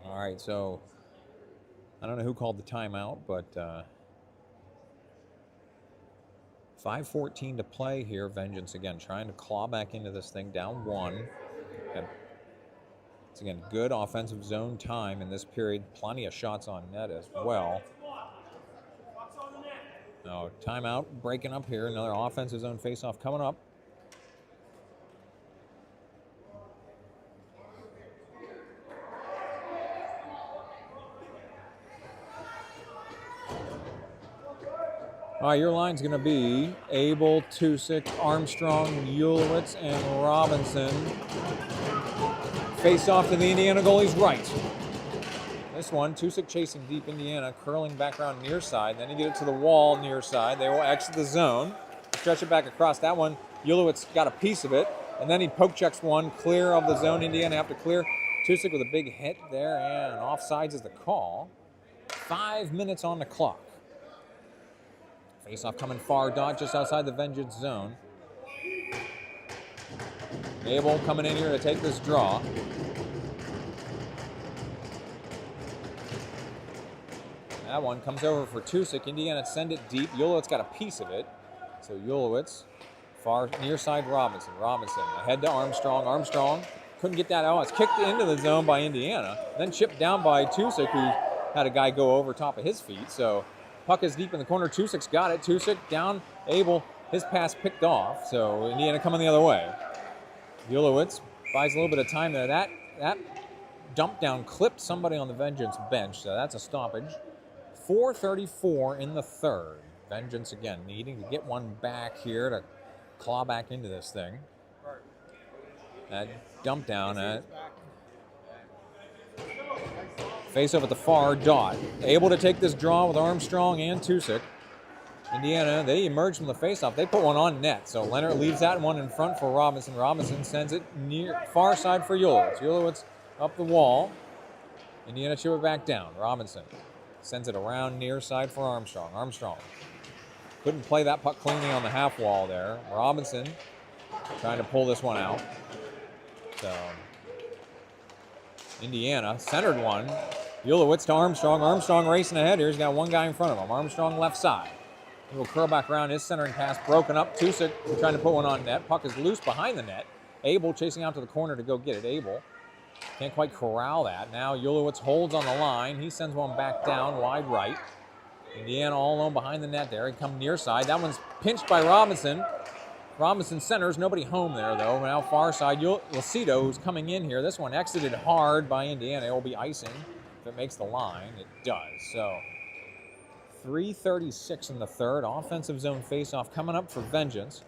All right, so I don't know who called the timeout, but 5:14 to play here. Vengeance again trying to claw back into this thing, down one. It's again good offensive zone time in this period. Plenty of shots on net as well. No, timeout breaking up here. Another offensive zone faceoff coming up. All right, your line's going to be Abel, Tusick, Armstrong, Ulowitz, and Robinson. Face off to the Indiana goalie's right. This one, Tusick chasing deep. Indiana curling back around near side. Then you get it to the wall near side. They will exit the zone. Stretch it back across. That one, Ulowitz got a piece of it. And then he poke checks one clear of the zone. Indiana have to clear. Tusick with a big hit there, and offsides is the call. 5 minutes on the clock. Face-off coming far, dot just outside the Vengeance zone. Abel coming in here to take this draw. That one comes over for Tusick. Indiana send it deep. Ulowitz got a piece of it. So Ulowitz, far near side Robinson. Robinson ahead to Armstrong. Armstrong couldn't get that out. It's kicked into the zone by Indiana. Then chipped down by Tusick, who had a guy go over top of his feet. So puck is deep in the corner. Tusick's got it. Tusick down. Abel, his pass picked off. So Indiana coming the other way. Ulowitz buys a little bit of time there. That dump down clipped somebody on the Vengeance bench. So that's a stoppage. 4:34 in the third. Vengeance again needing to get one back here to claw back into this thing. That dump down at face over at the far dot. Able to take this draw with Armstrong and Tusick. Indiana, they emerge from the faceoff. They put one on net. So Leonard leaves that one in front for Robinson. Robinson sends it near far side for Ulowitz. Ulowitz up the wall. Indiana chip it back down. Robinson sends it around near side for Armstrong. Armstrong couldn't play that puck cleanly on the half wall there. Robinson trying to pull this one out. So Indiana centered one. Ulowitz to Armstrong. Armstrong racing ahead here. He's got one guy in front of him. Armstrong left side. He will curl back around. His centering pass broken up. Tusick trying to put one on net. Puck is loose behind the net. Abel chasing out to the corner to go get it. Abel can't quite corral that. Now Ulowitz holds on the line. He sends one back down wide right. Indiana all alone behind the net there. He come near side. That one's pinched by Robinson. Robinson centers. Nobody home there, though. Now far side, Lucido, who's coming in here. This one exited hard by Indiana. It will be icing if it makes the line. It does. So 3:36 in the third. Offensive zone faceoff coming up for Vengeance.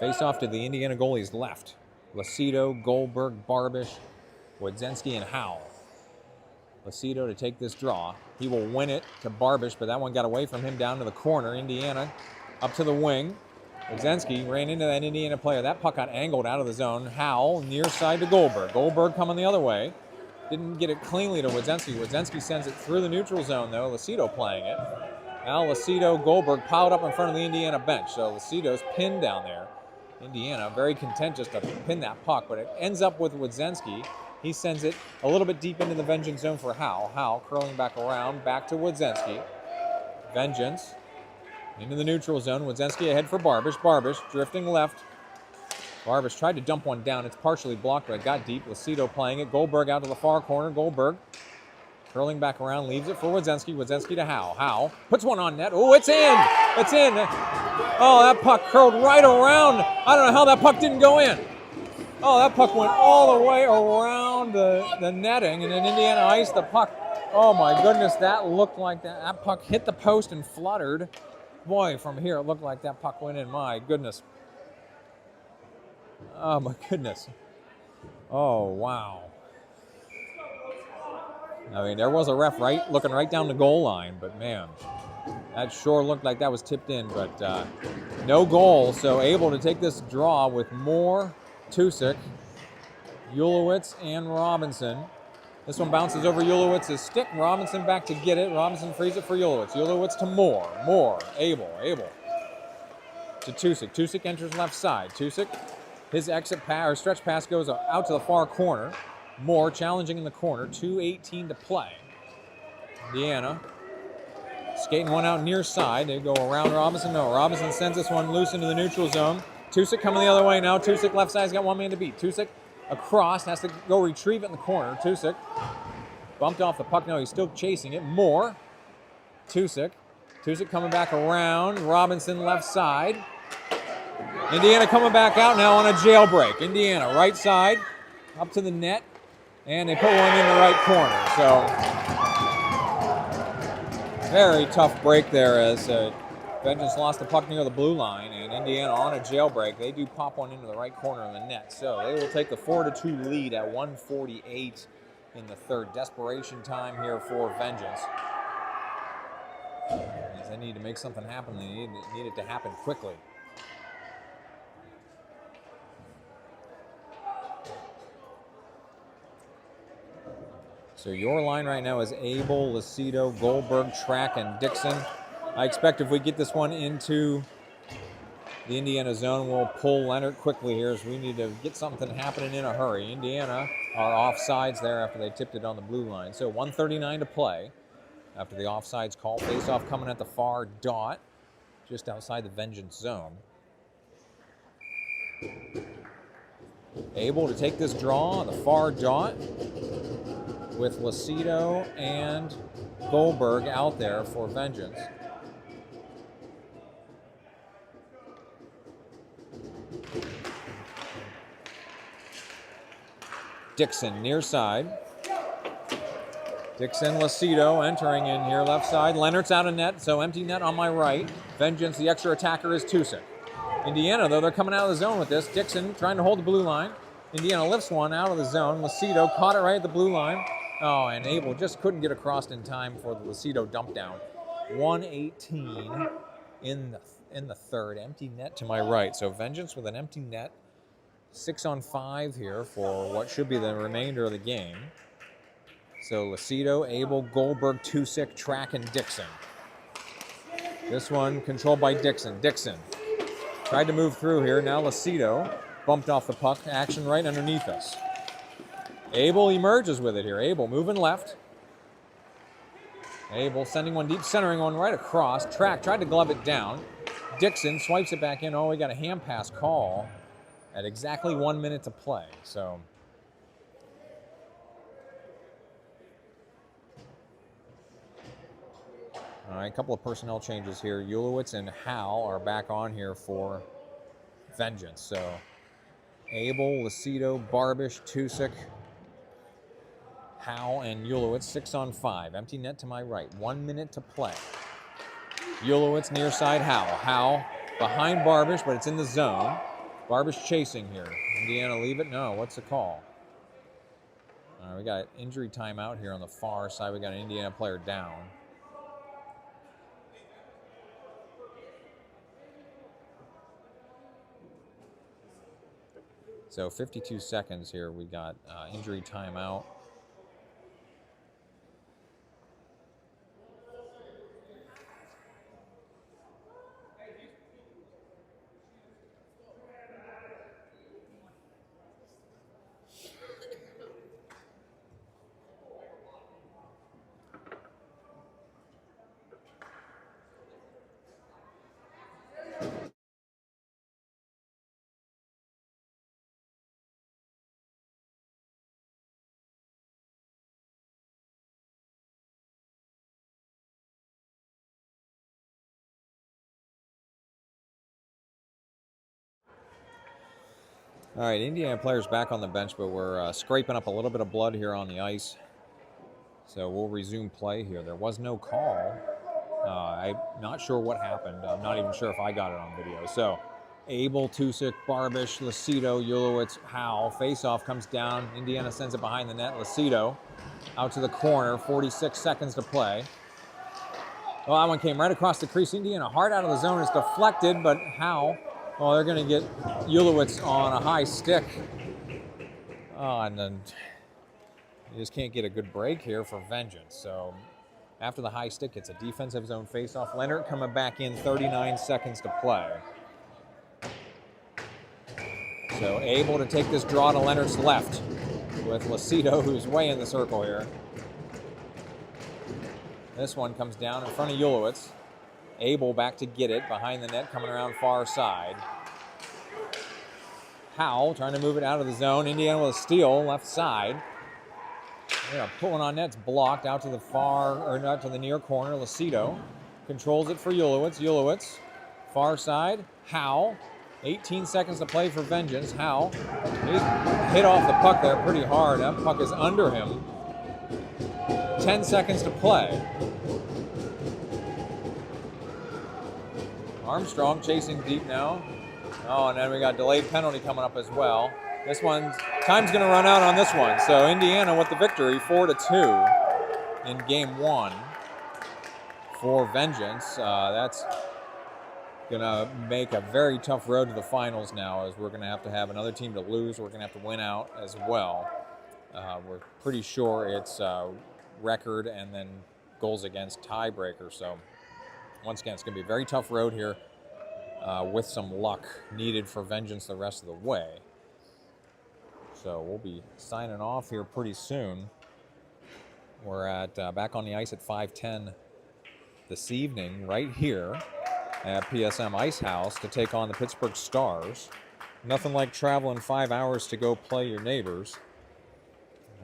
Faceoff to the Indiana goalie's left. Lucido, Goldberg, Barbish, Wodzinski, and Howell. Lucido to take this draw. He will win it to Barbish, but that one got away from him down to the corner. Indiana up to the wing. Wodzinski ran into that Indiana player. That puck got angled out of the zone. Howell near side to Goldberg. Goldberg coming the other way. Didn't get it cleanly to Wodzinski. Wodzinski sends it through the neutral zone, though. Lucido playing it. Now Lucido, Goldberg piled up in front of the Indiana bench. So Lucido's pinned down there. Indiana very content just to pin that puck, but it ends up with Wodzinski. He sends it a little bit deep into the Vengeance zone for Howell. Howell curling back around, back to Wodzinski. Vengeance into the neutral zone. Wodzinski ahead for Barbish. Barbish drifting left. Barbish tried to dump one down. It's partially blocked, but it got deep. Lucido playing it. Goldberg out to the far corner. Goldberg curling back around, leaves it for Wodzinski. Wodzinski to Howell. Howell puts one on net. Oh, it's in! It's in! Oh, that puck curled right around. I don't know how that puck didn't go in. Oh, that puck went all the way around the netting, and then Indiana iced the puck. Oh, my goodness, that looked like that puck hit the post and fluttered. Boy, from here, it looked like that puck went in. My goodness. Oh, my goodness. Oh, wow. I mean, there was a ref looking right down the goal line, but man, that sure looked like that was tipped in, but no goal. So able to take this draw with Moore, Tusick, Ulowitz, and Robinson. This one bounces over Ulowitz's stick. Robinson back to get it. Robinson frees it for Ulowitz. Ulowitz to Moore. Moore, Abel to Tusick. Tusick enters left side. Tusick, his exit pass or stretch pass goes out to the far corner. Moore challenging in the corner. 2:18 to play. Indiana skating one out near side. They go around Robinson. No, Robinson sends this one loose into the neutral zone. Tusick coming the other way now. Tusick left side's got one man to beat. Tusick across, has to go retrieve it in the corner. Tusick bumped off the puck. No, he's still chasing it. Moore. Tusick coming back around. Robinson left side. Indiana coming back out now on a jailbreak. Indiana right side up to the net. And they put one in the right corner. So very tough break there as Vengeance lost the puck near the blue line, and Indiana on a jailbreak. They do pop one into the right corner of the net. So they will take the 4-2 lead at 1:48 in the third. Desperation time here for Vengeance. As they need to make something happen. They need it to happen quickly. So your line right now is Abel, Lucido, Goldberg, Track, and Dixon. I expect if we get this one into the Indiana zone, we'll pull Leonard quickly here as we need to get something happening in a hurry. Indiana are offsides there after they tipped it on the blue line. So 1:39 to play after the offsides call. Face-off coming at the far dot, just outside the Vengeance zone. Able to take this draw on the far dot with Lucido and Goldberg out there for Vengeance. Dixon near side. Dixon, Lucido entering in here left side. Leonard's out of net, so empty net on my right. Vengeance, the extra attacker, is Tusick. Indiana, though, they're coming out of the zone with this. Dixon trying to hold the blue line. Indiana lifts one out of the zone. Lucido caught it right at the blue line. Oh, and Abel just couldn't get across in time for the Lucido dump down. 118 in the third. Empty net to my right. So Vengeance with an empty net. 6 on 5 here for what should be the remainder of the game. So Lucido, Abel, Goldberg, Tusick, Track, and Dixon. This one controlled by Dixon. Dixon tried to move through here. Now Lucido bumped off the puck. Action right underneath us. Abel emerges with it here. Abel moving left. Abel sending one deep, centering one right across. Track tried to glove it down. Dixon swipes it back in. Oh, we got a hand pass call at exactly 1 minute to play. So all right, a couple of personnel changes here. Ulowitz and Hal are back on here for Vengeance. So Abel, Lucido, Barbish, Tusick, Hal, and Ulowitz, 6 on 5. Empty net to my right. 1 minute to play. Ulowitz near side, Hal. Hal behind Barbish, but it's in the zone. Barbish chasing here. Indiana leave it? No, what's the call? All right, we got injury timeout here on the far side. We got an Indiana player down. So 52 seconds here. We got injury timeout. All right, Indiana players back on the bench, but we're scraping up a little bit of blood here on the ice. So we'll resume play here. There was no call. I'm not sure what happened. I'm not even sure if I got it on video. So Abel, Tusick, Barbish, Lucido, Ulowitz, Howell. Face-off comes down. Indiana sends it behind the net. Lucido out to the corner. 46 seconds to play. Well, that one came right across the crease. Indiana hard out of the zone. It's deflected, but Howell. Well, they're going to get Ulowitz on a high stick. And then you just can't get a good break here for Vengeance. So after the high stick, it's a defensive zone faceoff. Leonard coming back in, 39 seconds to play. So able to take this draw to Leonard's left with Lucido, who's way in the circle here. This one comes down in front of Ulowitz. Abel back to get it behind the net, coming around far side. Howell trying to move it out of the zone. Indiana with a steal left side. Pulling on net's blocked out to the far, or not to the near corner. Lucido controls it for Ulowitz. Ulowitz, far side. Howell, 18 seconds to play for Vengeance. Howell, he hit off the puck there pretty hard. That puck is under him. 10 seconds to play. Armstrong chasing deep now. Oh, and then we got delayed penalty coming up as well. This one, time's going to run out on this one. So Indiana with the victory, 4-2 in game one for Vengeance. That's going to make a very tough road to the finals now, as we're going to have another team to lose. We're going to have to win out as well. We're pretty sure it's record and then goals against tiebreaker. So once again, it's going to be a very tough road here with some luck needed for Vengeance the rest of the way. So we'll be signing off here pretty soon. We're at back on the ice at 5:10 this evening, right here at PSM Ice House to take on the Pittsburgh Stars. Nothing like traveling 5 hours to go play your neighbors.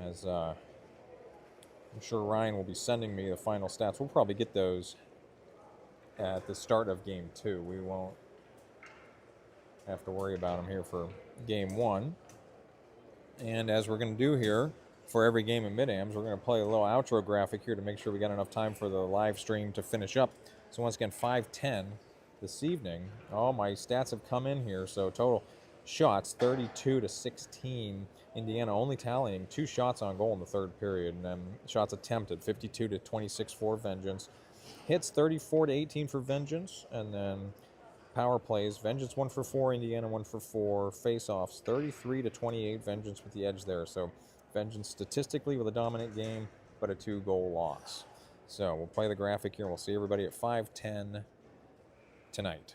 As I'm sure Ryan will be sending me the final stats. We'll probably get those at the start of game two. We won't have to worry about them here for game one. And as we're going to do here for every game in MidAms, we're going to play a little outro graphic here to make sure we got enough time for the live stream to finish up. So once again, 5-10 this evening. Oh, my stats have come in here. So total shots, 32-16. Indiana only tallying 2 shots on goal in the third period. And then shots attempted, 52-26 for Vengeance. Hits, 34-18 for Vengeance. And then power plays, Vengeance 1 for 4, Indiana 1 for 4. Face-offs, 33-28, Vengeance with the edge there. So Vengeance statistically with a dominant game, but a 2-goal loss. So we'll play the graphic here, and we'll see everybody at 5-10 tonight.